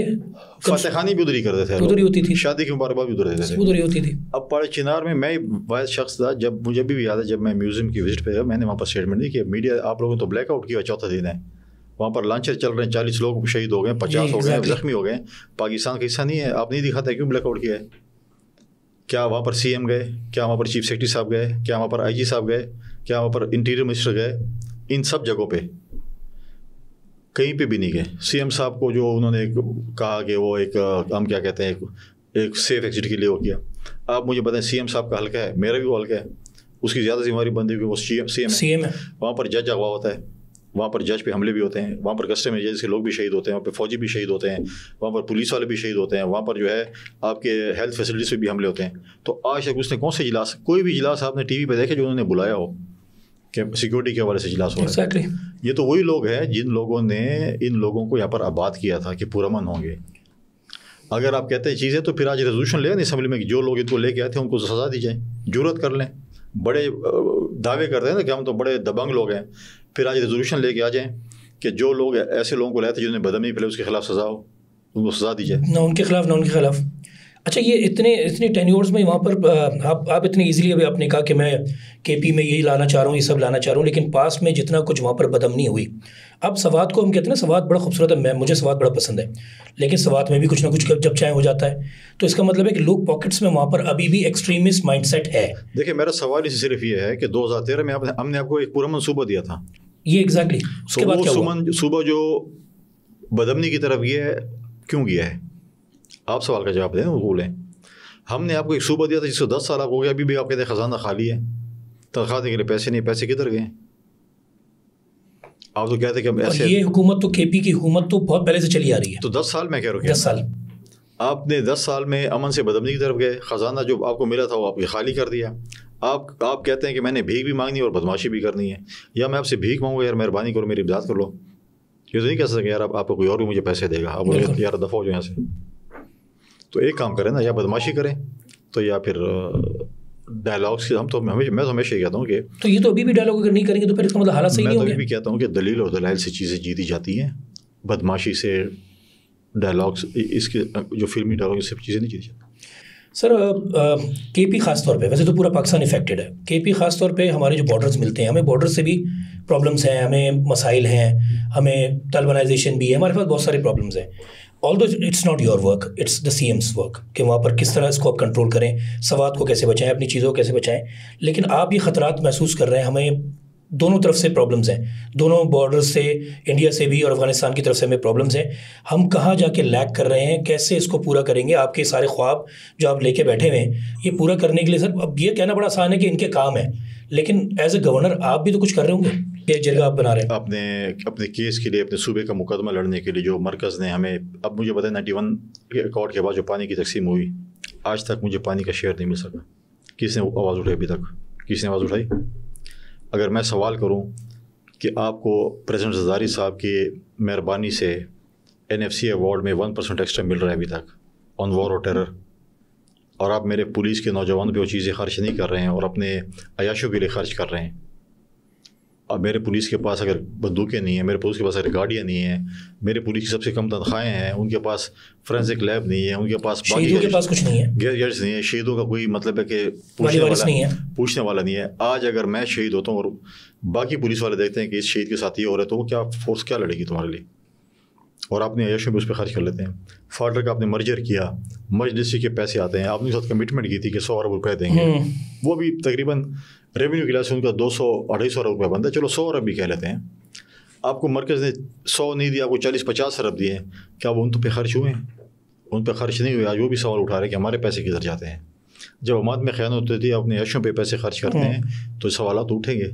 فاتح خانی بھی ادھر ہی کرتے تھے, ادھر ہی ہوتی تھی, شادی کی مبارکباد بھی ادھر دیتے تھے, ادھر ہی ہوتی تھی. اب پاڑے چنار میں واحد شخص تھا, جب مجھے بھی یاد ہے جب میں میوزیم کی وزٹ پہ گیا, میں نے وہاں پر اسٹیٹمنٹ دی کہ میڈیا آپ لوگوں نے تو بلیک آؤٹ کیا, چوتھا دن ہے وہاں پر لانچر چل رہے ہیں, 40 لوگ شہید ہو گئے, 50 ہو گئے, زخمی ہو گئے, پاکستان کا حصہ نہیں ہے, آپ نہیں دکھاتا کیوں بلیک آؤٹ کیا ہے؟ کیا وہاں پر CM گئے, کیا وہاں پر چیف سیکرٹری صاحب گئے, کیا وہاں پر IG صاحب گئے, کیا وہاں پر انٹیریئر منسٹر گئے؟ ان سب جگہوں پہ کہیں پہ بھی نہیں گئے. CM صاحب کو جو انہوں نے کہا کہ وہ ایک ہم کیا کہتے ہیں ایک سیف ایگزٹ کے لیے وہ کیا. آپ مجھے بتائیں CM صاحب کا حلقہ ہے, میرا بھی وہ حلقہ ہے, اس کی زیادہ ذمہ داری بندی ہوئی وہ CM ہے. وہاں پر جج اغوا ہوتا ہے, وہاں پر جج پہ حملے بھی ہوتے ہیں, وہاں پر کسٹم ایجنسی کے لوگ بھی شہید ہوتے ہیں, وہاں پہ فوجی بھی شہید ہوتے ہیں, وہاں پر پولیس والے بھی شہید ہوتے ہیں, وہاں پر جو ہے آپ کے ہیلتھ فیسلٹیز پہ بھی حملے ہوتے ہیں. تو آج تک اس نے کون سے اجلاس, کوئی بھی اجلاس آپ نے TV پہ دیکھے جو انہوں نے بلایا ہو کہ سیکورٹی کے حوالے سے اجلاس ہو رہا ہے؟ یہ تو وہی لوگ ہیں جن لوگوں نے ان لوگوں کو یہاں پر آباد کیا تھا کہ پرامن ہوں گے. اگر آپ کہتے ہیں چیزیں تو پھر آج ریزولوشن لے اسمبلی میں کہ جو لوگ ان کو لے کے آئے تھے ان کو سزا دی جائے, جرات کر لیں. بڑے دعوے کرتے ہیں نا کہ ہم تو بڑے دبنگ لوگ ہیں, پھر آج ریزولوشن لے کے آ جائیں کہ جو لوگ ایسے لوگوں کو لائے تھے جنہوں نے بدامنی پھیلائی اس کے خلاف سزا ہو, ان کو سزا دی جائے. نہ ان کے خلاف نہ ان کے خلاف. اچھا یہ اتنے ٹینیورز میں وہاں پر آپ اتنے ایزیلی ابھی آپ نے کہا کہ میں KP میں یہی لانا چاہ رہا ہوں, یہ سب لانا چاہ رہا ہوں, لیکن پاس میں جتنا کچھ وہاں پر بدامنی ہوئی. اب سوات کو ہم کہتے ہیں نا سوات بڑا خوبصورت ہے, مجھے سوات بڑا پسند ہے, لیکن سوات میں بھی کچھ نہ کچھ جب چاہے ہو جاتا ہے. تو اس کا مطلب ہے کہ لوگ پاکٹس میں وہاں پر ابھی بھی ایکسٹریمسٹ مائنڈ سیٹ ہے. دیکھیں میرا سوال اس صرف یہ ہے کہ 2013 میں ہم نے آپ کو ایک پورا منصوبہ دیا تھا. یہ ایگزیکٹلی اس کے بعد کیا ہوا؟ صوبہ جو بدامنی کی طرف گیا ہے کیوں گیا ہے, آپ سوال کا جواب دیں وہ بولیں. ہم نے آپ کو ایک صوبہ دیا تھا جس کو 10 سال آپ ہو گیا, ابھی بھی آپ کہتے ہیں خزانہ خالی ہے, تنخواہ دینے کے لیے پیسے نہیں, پیسے کدھر گئے؟ آپ تو کہتے ہیں کہ ایسے. یہ حکومت تو کے پی کی حکومت تو بہت پہلے سے چلی آ رہی ہے. تو 10 سال میں کہہ رہا ہوں, 10 سال آپ نے 10 سال میں امن سے بدامنی کی طرف گئے, خزانہ جو آپ کو ملا تھا وہ آپ کے خالی کر دیا. آپ کہتے ہیں کہ میں نے بھیک بھی مانگنی ہے اور بدماشی بھی کرنی ہے, یا میں آپ سے بھیک مانگوں یار مہربانی کرو میری امداد کر لو. یہ تو نہیں کہہ سکتے یار آپ کو کوئی اور بھی مجھے پیسے دے گا, آپ یار دفعہ ہو جو یہاں سے. تو ایک کام کریں نا, یا بدماشی کریں تو یا پھر ڈائلاگس. میں تو ہمیشہ یہ کہتا ہوں کہ تو یہ تو ابھی بھی ڈائلاگ اگر نہیں کریں گے تو پھر اس کا مطلب حالات صحیح نہیں ہوں گے. میں تو ابھی بھی کہتا ہوں کہ دلیل اور دلائل سے چیزیں جیتی جاتی ہیں, بدماشی سے ڈائلاگس اس کے جو فلمی ڈائلاگ اس سے چیزیں نہیں جیتی جاتی. سر کے پی خاص طور پہ, ویسے تو پورا پاکستان افیکٹڈ ہے, کے پی خاص طور پہ ہمارے جو بارڈرز ملتے ہیں, ہمیں بارڈر سے بھی پرابلمس ہیں, ہمیں مسائل ہیں, ہمیں طالبانائزیشن بھی ہے, ہمارے پاس بہت سارے پرابلمس ہیں. although it's not your work, it's the C M's work کہ وہاں پر کس طرح اس کو آپ کنٹرول کریں, سواد کو کیسے بچائیں, اپنی چیزوں کو کیسے بچائیں. لیکن آپ یہ خطرات محسوس کر رہے ہیں, ہمیں دونوں طرف سے پرابلمس ہیں, دونوں بارڈرز سے, انڈیا سے بھی اور افغانستان کی طرف سے ہمیں پرابلمس ہیں. ہم کہاں جا کے لیک کر رہے ہیں, کیسے اس کو پورا کریں گے؟ آپ کے سارے خواب جو آپ لے کے بیٹھے ہوئے ہیں, یہ پورا کرنے کے لیے سر اب یہ کہنا بڑا آسان ہے کہ ان کے کام ہے, لیکن ایز اے گورنر آپ بھی تو کچھ کر رہے ہوں گے. یہ جرگہ آپ بنا رہے ہیں آپ نے اپنے کیس کے لیے, اپنے صوبے کا مقدمہ لڑنے کے لیے جو مرکز نے ہمیں, اب مجھے بتائیں 91 کے ریکارڈ کے بعد جو پانی کی تقسیم ہوئی, آج تک مجھے پانی کا شیئر نہیں مل سکا. کس نے آواز اٹھائی ابھی تک؟ کس نے آواز اٹھائی؟ اگر میں سوال کروں کہ آپ کو پریزیڈنٹ زرداری صاحب کی مہربانی سے NFC ایوارڈ میں 1% ایکسٹرا مل رہا ہے ابھی تک آن وار اور ٹیرر, اور آپ میرے پولیس کے نوجوانوں پہ وہ چیزیں خرچ نہیں کر رہے ہیں اور اپنے عیاشوں کے لیے خرچ کر رہے ہیں. اب میرے پولیس کے پاس اگر بندوقیں نہیں ہیں, میرے پولیس کے پاس اگر گاڑیاں نہیں ہیں, میرے پولیس کی سب سے کم تنخواہیں ہیں, ان کے پاس فورینسک لیب نہیں ہے, ان کے پاس شہیدوں کے پاس کچھ نہیں ہے, گیجٹس نہیں ہے, شہیدوں کا کوئی مطلب ہے کہ پوچھنے والا نہیں ہے. آج اگر میں شہید ہوتا ہوں اور باقی پولیس والے دیکھتے ہیں کہ اس شہید کے ساتھ یہ ہو رہا ہے, تو وہ کیا فورس کیا لڑے گی تمہارے لیے؟ اور آپ نے عیاشوں پہ اس پہ خرچ کر لیتے ہیں. فارڈر کا آپ نے مرجر کیا, مجلسی کے پیسے آتے ہیں, آپ نے ساتھ کمٹمنٹ کی تھی کہ 100 ارب روپے دیں گے, وہ بھی تقریباً ریونیو کلاس سے ان کا 200-250 ارب روپے بنتا ہے, چلو 100 ارب بھی کہہ لیتے ہیں. آپ کو مرکز نے 100 نہیں دیا, آپ کو 40-50 ارب دیے, کیا وہ ان پہ خرچ ہوئے ہیں؟ ان پہ خرچ نہیں ہوئے. آج وہ بھی سوال اٹھا رہے ہیں کہ ہمارے پیسے کدھر جاتے ہیں. جب اماد میں خیانت ہوتی تھی, اپنے عیشوں پہ پیسے خرچ کرتے ہیں, تو سوالات اٹھیں گے,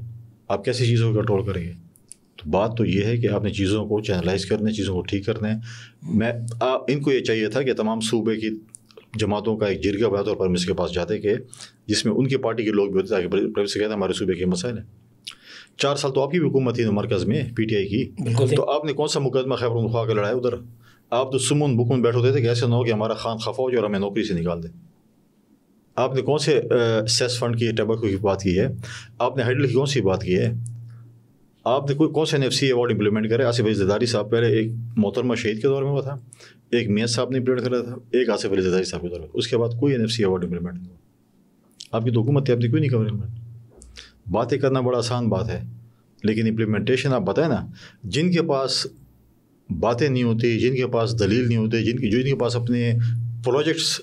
آپ کیسی چیزوں کو کنٹرول کریں گے؟ تو بات تو یہ ہے کہ آپ نے چیزوں کو چینلائز کرنا ہے, چیزوں کو ٹھیک کرنا ہے. میں ان کو یہ چاہیے تھا کہ تمام صوبے کی جماعتوں کا ایک جرگہ بنا اور پرمیس کے پاس جاتے کہ جس میں ان کے پارٹی کے لوگ بھی ہوتے تاکہ پرمیس سے کہتے ہیں ہمارے صوبے کے مسائل ہیں. 4 سال تو آپ کی بھی حکومت تھی مرکز میں PTI کی, تو آپ نے کون سا مقدمہ خیبر پختونخوا کا لڑایا ادھر؟ آپ تو سمن بکن بیٹھ ہوتے تھے کہ ایسے نہ ہو کہ ہمارا خان خفا ہو جائے اور ہمیں نوکری سے نکال دے. آپ نے کون سے سیس فنڈ کی, ٹیباکو کی بات کی ہے؟ آپ نے ہیڈل کی کون سی بات کی ہے؟ آپ نے کون سے NFC ایوارڈ امپلیمنٹ کرے؟ آصف علی زرداری صاحب پہلے ایک محترمہ شہید کے دور میں ہوا تھا, ایک میاں صاحب نے امپلیمنٹ کرا تھا, ایک آصف علی زرداری صاحب کے دور میں, اس کے بعد کوئی NFC ایوارڈ امپلیمنٹ نہیں ہوا. آپ کی تو حکومت تھی, آپ نے کوئی نہیں کور. باتیں کرنا بڑا آسان بات ہے, لیکن امپلیمنٹیشن آپ بتائیں نا. جن کے پاس باتیں نہیں ہوتی, جن کے پاس دلیل نہیں ہوتے, جن کے پاس اپنے پروجیکٹس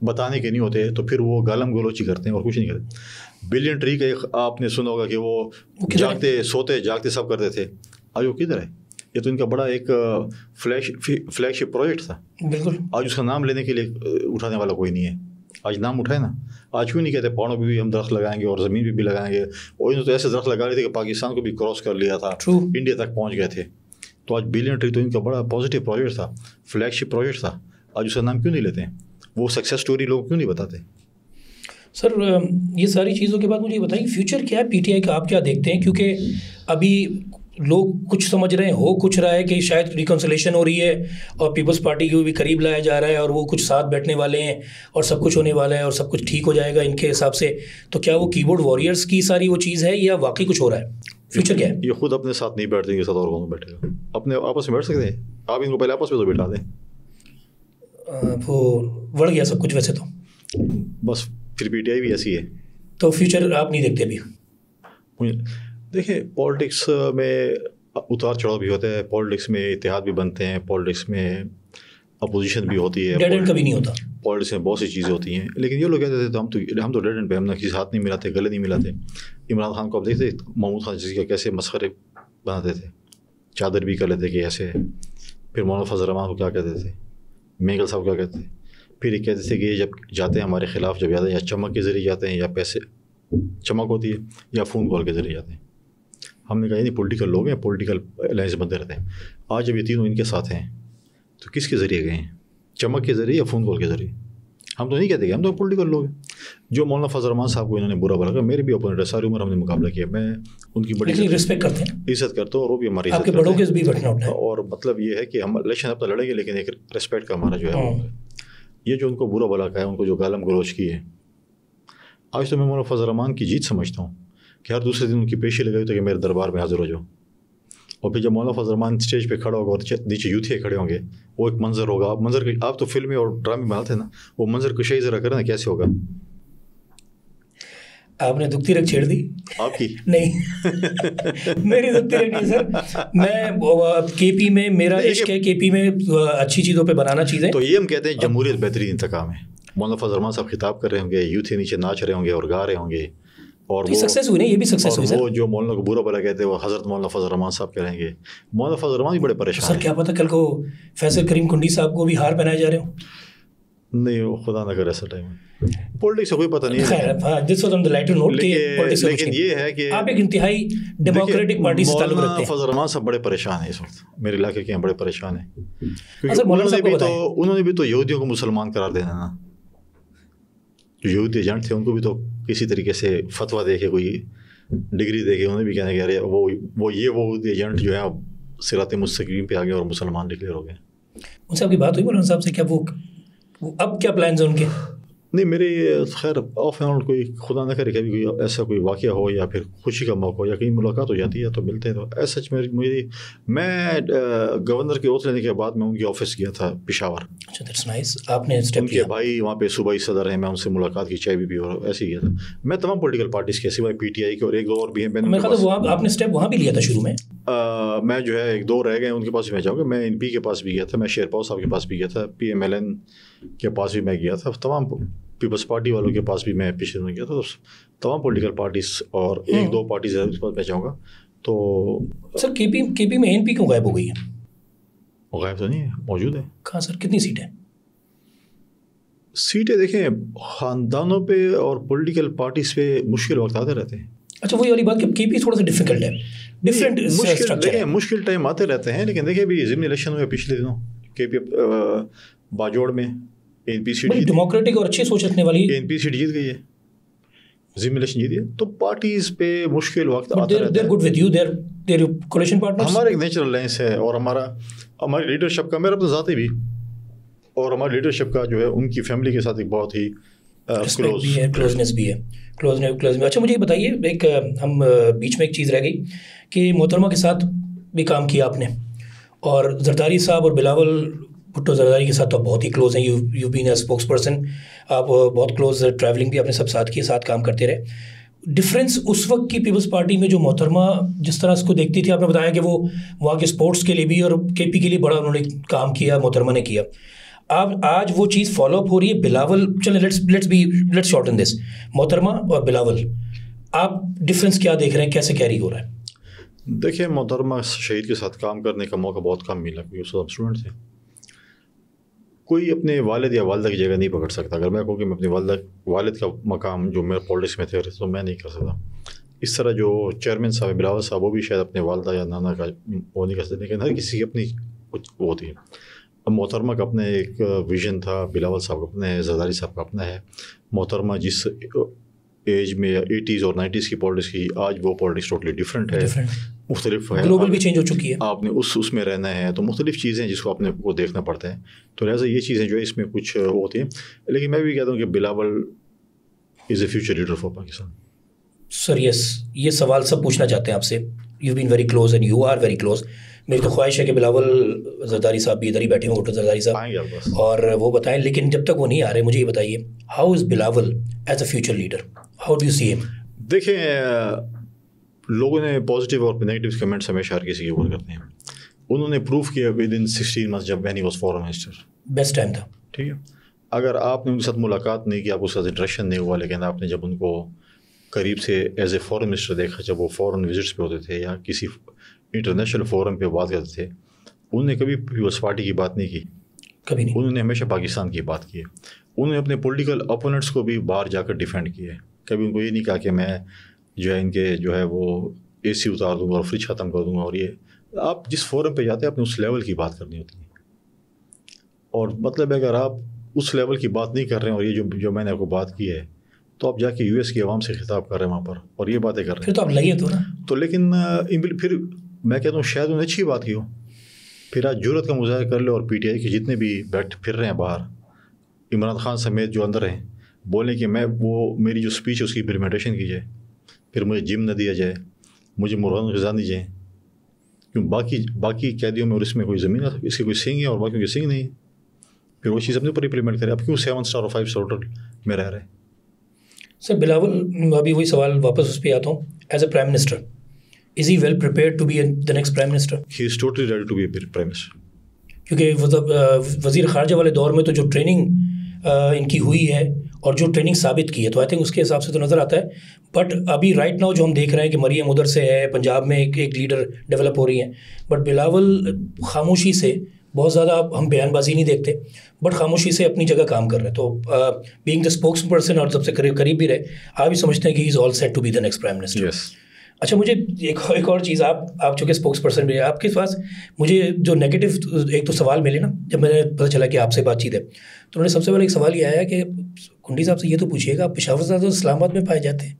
بتانے کے نہیں ہوتے, تو پھر وہ گالم گلوچی کرتے ہیں اور کچھ نہیں کرتے. بلین ٹری کا ایک آپ نے سنا ہوگا کہ وہ جاگتے سوتے جاگتے سب کرتے تھے, آج وہ کدھر ہے؟ یہ تو ان کا بڑا ایک فلیگ شپ پروجیکٹ تھا. بالکل. آج اس کا نام لینے کے لیے اٹھانے والا کوئی نہیں ہے. آج نام اٹھائے نا, آج کیوں نہیں کہتے پہاڑوں پہ بھی ہم درخت لگائیں گے اور زمین پہ بھی لگائیں گے؟ اور انہوں تو ایسے درخت لگا رہے تھے کہ پاکستان کو بھی کراس کر لیا تھا, انڈیا تک پہنچ گئے تھے. تو آج بلین ٹری تو ان کا بڑا پازیٹیو پروجیکٹ تھا, فلیگ شپ پروجیکٹ تھا. آج اس کا نام کیوں نہیں لیتے ہیں؟ وہ سکسیس اسٹوری لوگ کیوں نہیں بتاتے؟ سر یہ ساری چیزوں کے بعد مجھے یہ بتائیں فیوچر کیا ہے PTI کا, آپ کیا دیکھتے ہیں؟ کیونکہ ابھی لوگ کچھ سمجھ رہے ہیں, ہو کچھ رہا ہے کہ شاید ریکنسلیشن ہو رہی ہے اور پیپلز پارٹی کو بھی قریب لایا جا رہا ہے اور وہ کچھ ساتھ بیٹھنے والے ہیں اور سب کچھ ہونے والا ہے اور سب کچھ ٹھیک ہو جائے گا ان کے حساب سے. تو کیا وہ کی بورڈ واریئرس کی ساری وہ چیز ہے یا واقعی کچھ ہو رہا ہے؟ فیوچر کیا ہے؟ یہ خود اپنے ساتھ نہیں بیٹھتے, کے ساتھ اور کون بیٹھے گا؟ اپنے آپس میں بیٹھ سکتے ہیں. آپ ان کو پہلے آپس میں تو بٹھا دیں. وہ بڑھ گیا سب کچھ ویسے تو, بس پھر PTI بھی ایسی ہے. تو فیوچر آپ نہیں دیکھتے ابھی؟ دیکھیں, پالیٹکس میں اتار چڑھاؤ بھی ہوتا ہے, پالیٹکس میں اتحاد بھی بنتے ہیں, پالیٹکس میں اپوزیشن بھی ہوتی ہے, ڈیڈ اینڈ کبھی نہیں ہوتا. پالیٹکس میں بہت سی چیزیں ہوتی ہیں, لیکن یہ لوگ کہتے تھے ہم تو ڈیڈ اینڈ پہ, ہم نہ کسی ہاتھ نہیں ملاتے, گلے نہیں ملاتے. عمران خان کو آپ دیکھتے, محمود خان جیسے کیسے مسخرے بناتے تھے, چادر بھی کر لیتے کہ ایسے. پھر مولانا فضل الرحمان کو کیا کہتے تھے, میگل صاحب کیا کہتے تھے. پھر یہ کہتے تھے کہ یہ جب جاتے ہیں ہمارے خلاف جب جاتے ہیں یا چمک کے ذریعے جاتے ہیں یا پیسے چمک ہوتی ہے یا فون کال کے ذریعے جاتے ہیں. ہم نے کہا نہیں پولیٹیکل لوگ ہیں, پولیٹیکل الائنس بنتے رہتے ہیں. آج جب یہ تینوں ان کے ساتھ ہیں تو کس کے ذریعے گئے ہیں, چمک کے ذریعے یا فون کال کے ذریعے؟ ہم تو نہیں کہتے کہ ہم تو پولیٹیکل لوگ ہیں. جو مولانا فضل الرحمان صاحب کو انہوں نے برا بلا کر, میرے بھی اپوننٹ ہے, ساری عمر ہم نے مقابلہ کیا, میں ان کی بڑی رسپیکٹ کرتے ہیں, عزت کرتا ہوں اور وہ بھی ہماری آپ کے بڑوں کے بھی بٹنا ہوتا ہے. اور مطلب یہ ہے کہ ہم الیکشن اپنا لڑیں گے لیکن ایک ریسپیکٹ کا ہمارا جو ہے یہ جو ان کو برا بلا کا ہے, ان کو جو گالم گلوچ کی ہے, آج تو میں مولانا فضل الرحمان کی جیت سمجھتا ہوں کہ ہر دوسرے دن ان کی پیشی لگائی تو کہ میرے دربار میں حاضر ہو جاؤ. اور پھر جب مولانا فضل الرحمان اسٹیج پہ کھڑا ہوگا اور نیچے یوتھے کھڑے ہوں گے, وہ ایک منظر ہوگا. منظر آپ تو فلمیں اور ڈرامے بناتے ہیں نا, وہ منظر کشائی ذرا کریں نا کیسے ہوگا. آپ نے دکھتی رکھ چھیڑ دی آپ کی نہیں میری دکھتی رکھ نہیں سر. میں کے پی میں میرا عشق ہے, کے پی میں اچھی چیزوں پہ بنانا چیزیں. تو یہ ہم کہتے ہیں جمہوریت بہترین انتقام ہے. مولانا فضل الرحمان صاحب خطاب کر رہے ہوں گے, یوتھے نیچے ناچ رہے ہوں گے اور گا رہے ہوں گے, اور وہ سکسیس ہوئی نا, یہ بھی سکسیس ہوئی. وہ جو مولانا کو برا بلا کہتے ہیں وہ حضرت مولانا فضل الرحمان صاحب کہیں گے. مولانا فضل الرحمان بھی بڑے پریشان سر, کیا پتہ کل کو فیصل کریم کنڈی صاحب کو بھی ہار پہنائے جا رہے ہوں. نہیں, وہ خدا نہ کرے ایسا ٹائم. پولیٹکس سے کوئی پتہ نہیں ہے, لیکن یہ ہے کہ آپ ایک انتہائی ڈیموکریٹک پارٹی سے تعلق رکھتے ہیں. فضل الرحمان صاحب بڑے پریشان ہیں اس وقت, میرے علاقے کے بڑے پریشان ہیں, کیونکہ انہوں نے بھی تو یہودیوں کو مسلمان قرار دینا نا. جو یہودی ایجنٹ تھے ان کو بھی تو کسی طریقے سے فتویٰ دے کے کوئی ڈگری دے کے انہیں بھی کہنے کہ ارے وہ یہودی ایجنٹ جو ہے صراط مستقیم پہ آ گئے اور مسلمان ڈکلیئر ہو گئے. ان سے آپ کی بات ہوئی مولانا صاحب سے, کیا وہ اب کیا پلانز ہیں ان کے؟ نہیں, میرے خیر آف اینڈ آن کوئی خدا نہ کرے کبھی کوئی ایسا کوئی واقعہ ہو یا پھر خوشی کا موقع ہو یا کہیں ملاقات ہو جاتی ہے تو ملتے ہیں. تو ایسا سچ میں گورنر کے اوت لینے کے بعد میں ان کی آفس گیا تھا پشاور. اچھا, دیٹس نائس. آپ نے ان کے بھائی وہاں پہ صوبائی صدر ہیں, میں ان سے ملاقات کی, چائے بھی پی اور ایسے ہی گیا تھا. میں تمام پولیٹیکل پارٹیز کے سوائے پی ٹی آئی کے اور ایک دو اور بھی ہیں. آپ نے اسٹیپ وہاں بھی لیا تھا شروع میں. میں جو ہے ایک دو رہ گئے ان کے پاس بھی میں جاؤں گا. میں ان پی کے پاس بھی گیا تھا, میں شیر پاؤ صاحب کے پاس بھی گیا تھا, پی ایم ایل این کے پاس بھی میں گیا تھا, تمام پیپلز پارٹی والوں کے پاس بھی میں پچھلے دنوں گیا تھا. تمام پولیٹیکل پارٹیز اور ایک دو پارٹیز اس پاس میں جاؤں گا. تو سر کے پی میں این پی کیوں غائب ہو گئی ہے؟ وہ غائب تو نہیں ہے, موجود ہے. کہاں سر, کتنی سیٹیں؟ سیٹیں دیکھیں خاندانوں پہ اور پولیٹیکل پارٹیز پہ مشکل وقت آتے رہتے ہیں. اچھا, وہی والی بات کہ کے پی تھوڑا سا ڈیفیکلٹ ہے, ڈفرینٹ اسٹرکچر ہے. مشکل ٹائم آتے رہتے ہیں, لیکن دیکھیں ابھی ضمنی الیکشن ہوئے پچھلے دنوں کے پی باجوڑ میں این پی سیٹ ڈیموکریٹک اور اچھی سوچ رکھنے والی این پی سیٹ جیت گئی ہے, ضمنی الیکشن جیت گئی. تو پارٹیز پہ مشکل وقت آتا رہتا ہے. ہمارا ایک نیچرل الائنس ہے اور ہماری لیڈرشپ کا, میرا اپنا ذاتی بھی, اور ہماری لیڈرشپ کا جو ہے ان کی فیملی کے ساتھ ایک بہت ہی کلوزنس بھی ہے. اچھا مجھے یہ بتائیے, ایک ہم بیچ میں ایک چیز رہ گئی کہ محترمہ کے ساتھ بھی کام کیا آپ نے, اور زرداری صاحب اور بلاول بھٹو زرداری کے ساتھ تو آپ بہت ہی کلوز ہیں. You been a spokes person, آپ بہت کلوز, ٹریولنگ بھی آپ نے سب ساتھ کی, ساتھ کام کرتے رہے. ڈفرینس اس وقت کی پیپلز پارٹی میں جو محترمہ جس طرح اس کو دیکھتی تھی, آپ نے بتایا کہ وہ وہاں کے اسپورٹس کے لیے بھی اور کے پی کے لیے بڑا انہوں نے کام کیا, محترمہ نے کیا. آج وہ چیز فالو اپ ہو رہی ہے. بلاول, چلیں لیٹس شارٹن دس, محترمہ اور بلاول, آپ ڈفرینس کیا دیکھ رہے ہیں, کیسے کیری ہو رہا ہے؟ دیکھیں محترمہ شہید کے ساتھ کام کرنے کا موقع بہت کم ملا, کیونکہ اس وقت اسٹوڈنٹ تھے. کوئی اپنے والد یا والدہ کی جگہ نہیں پکڑ سکتا. اگر میں کہوں کہ میں اپنے والد کا مقام جو میرے پولیٹکس میں تھے تو میں نہیں کر سکتا. اس طرح جو چیئرمین صاحب بلاول صاحب, وہ بھی شاید اپنے والدہ یا نانا کا وہ نہیں کر سکتے, لیکن ہر کسی کی اپنی کچھ وہ ہوتی ہے. اب محترمہ کا اپنے ایک ویژن تھا, بلاول صاحب کا اپنا ہے, زرداری صاحب کا اپنا ہے. محترمہ جس ایج میں 80s اور 90s کی پالیٹکس کی, آج وہ پالیٹکس ٹوٹلی ڈفرینٹ ہے, مختلف ہے, گلوبل بھی چینج ہو چکی ہے. آپ نے اس میں رہنا ہے, تو مختلف چیزیں جس کو آپ نے وہ دیکھنا پڑتا ہے. تو لہٰذا یہ چیزیں جو ہے اس میں کچھ ہوتی ہیں. لیکن میں بھی کہتا ہوں کہ Bilawal is a future leader for Pakistan. Sir yes, یہ سوال سب پوچھنا چاہتے ہیں آپ سے. You been very close and you are very close. میری تو خواہش ہے کہ بلاول زرداری صاحب بھی ادھر ہی بیٹھے ہوں, بھٹو زرداری صاحب, اور وہ بتائیں. لیکن جب تک وہ نہیں آ رہے, مجھے یہ بتائیے, how is Bilawal as a future leader, how do you see him? دیکھیں, لوگوں نے پازیٹیو اور نیگیٹو کمنٹس ہمیشہ ہر کسی کے اوپر کرتے ہیں. انہوں نے پروف کیا ود ان 16 months جب when he was foreign minister, best time تھا. ٹھیک ہے, اگر آپ نے ان کے ساتھ ملاقات نہیں کی, آپ کے ساتھ انٹریکشن نہیں ہوا, لیکن آپ نے جب ان کو قریب سے ایز اے فارن منسٹر دیکھا, جب وہ فارن وزٹس پہ ہوتے تھے یا کسی انٹرنیشنل فورم پہ بات کرتے تھے, انہوں نے کبھی پیپلز پارٹی کی بات نہیں کی. کبھی نہیں. انہوں نے ہمیشہ پاکستان کی بات کی ہے. انہوں نے اپنے پولیٹیکل اپوننٹس کو بھی باہر جا کر ڈیفینڈ کیا ہے. کبھی ان کو یہ نہیں کہا کہ میں جو ہے ان کے جو ہے وہ اے سی اتار دوں گا اور فریج ختم کر دوں گا. اور یہ آپ جس فورم پہ جاتے ہیں آپ نے اس لیول کی بات کرنی ہوتی ہے. اور مطلب اگر آپ اس لیول کی بات نہیں کر رہے ہیں اور یہ جو میں نے آپ کو بات کی ہے تو آپ جا کے یو ایس کی عوام سے خطاب کر رہے ہیں وہاں پر اور یہ باتیں کر رہے ہیں. پھر تو آپ لگے تو نا. تو لیکن پھر میں کہتا ہوں شاید انہیں اچھی بات کی ہو. پھر آج جرأت کا مظاہرہ کر لے اور پی ٹی آئی کے جتنے بھی بیٹھ پھر رہے ہیں باہر, عمران خان سمیت جو اندر ہیں, بولیں کہ میں وہ میری جو اسپیچ ہے اس کی امپلیمنٹیشن کی جائے, پھر مجھے جم نہ دیا جائے, مجھے مرغان غذا دی جائیں, کیوں باقی قیدیوں میں اور اس میں کوئی زمین اس کی کوئی سنگ ہے اور باقیوں کی سنگ نہیں ہے. پھر وہ چیز اپنے اوپر امپلیمنٹ کریں. اب کیوں 7 اسٹار اور 5 اسٹار ہوٹل میں رہ رہے ہیں؟ سر بلاول, ابھی وہی سوال واپس اس پہ آتا ہوں. As a prime minister, is he well prepared to be the next prime minister? He is totally ready to be prime minister. کیونکہ وزیر خارجہ والے دور میں تو جو ٹریننگ ان کی ہوئی ہے اور جو ٹریننگ ثابت کی ہے تو آئی تھنک اس کے حساب سے تو نظر آتا ہے. بٹ ابھی رائٹ ناؤ جو ہم دیکھ رہے ہیں کہ مریم ادھر سے ہے, پنجاب میں ایک لیڈر ڈیولپ ہو رہی ہیں, بٹ بلاول خاموشی سے بہت زیادہ ہم بیان بازی نہیں دیکھتے, بٹ خاموشی سے اپنی جگہ کام کر رہے ہیں. تو بینگ دا اسپوکس پرسن اور سب سے قریب بھی رہے, آپ بھی سمجھتے ہیں کہ he is all set to be the next prime minister. اچھا, مجھے ایک اور چیز, آپ چونکہ اسپوکس پرسن بھی ہے, آپ کے پاس مجھے جو نیگیٹو ایک تو سوال ملے نا جب میں نے پتہ چلا کہ آپ سے بات چیت ہے, تو انہوں نے سب سے پہلے ایک سوال یہ آیا کہ کنڈی صاحب سے یہ تو پوچھیے گا آپ پشاور سے اسلام آباد میں پائے جاتے ہیں؟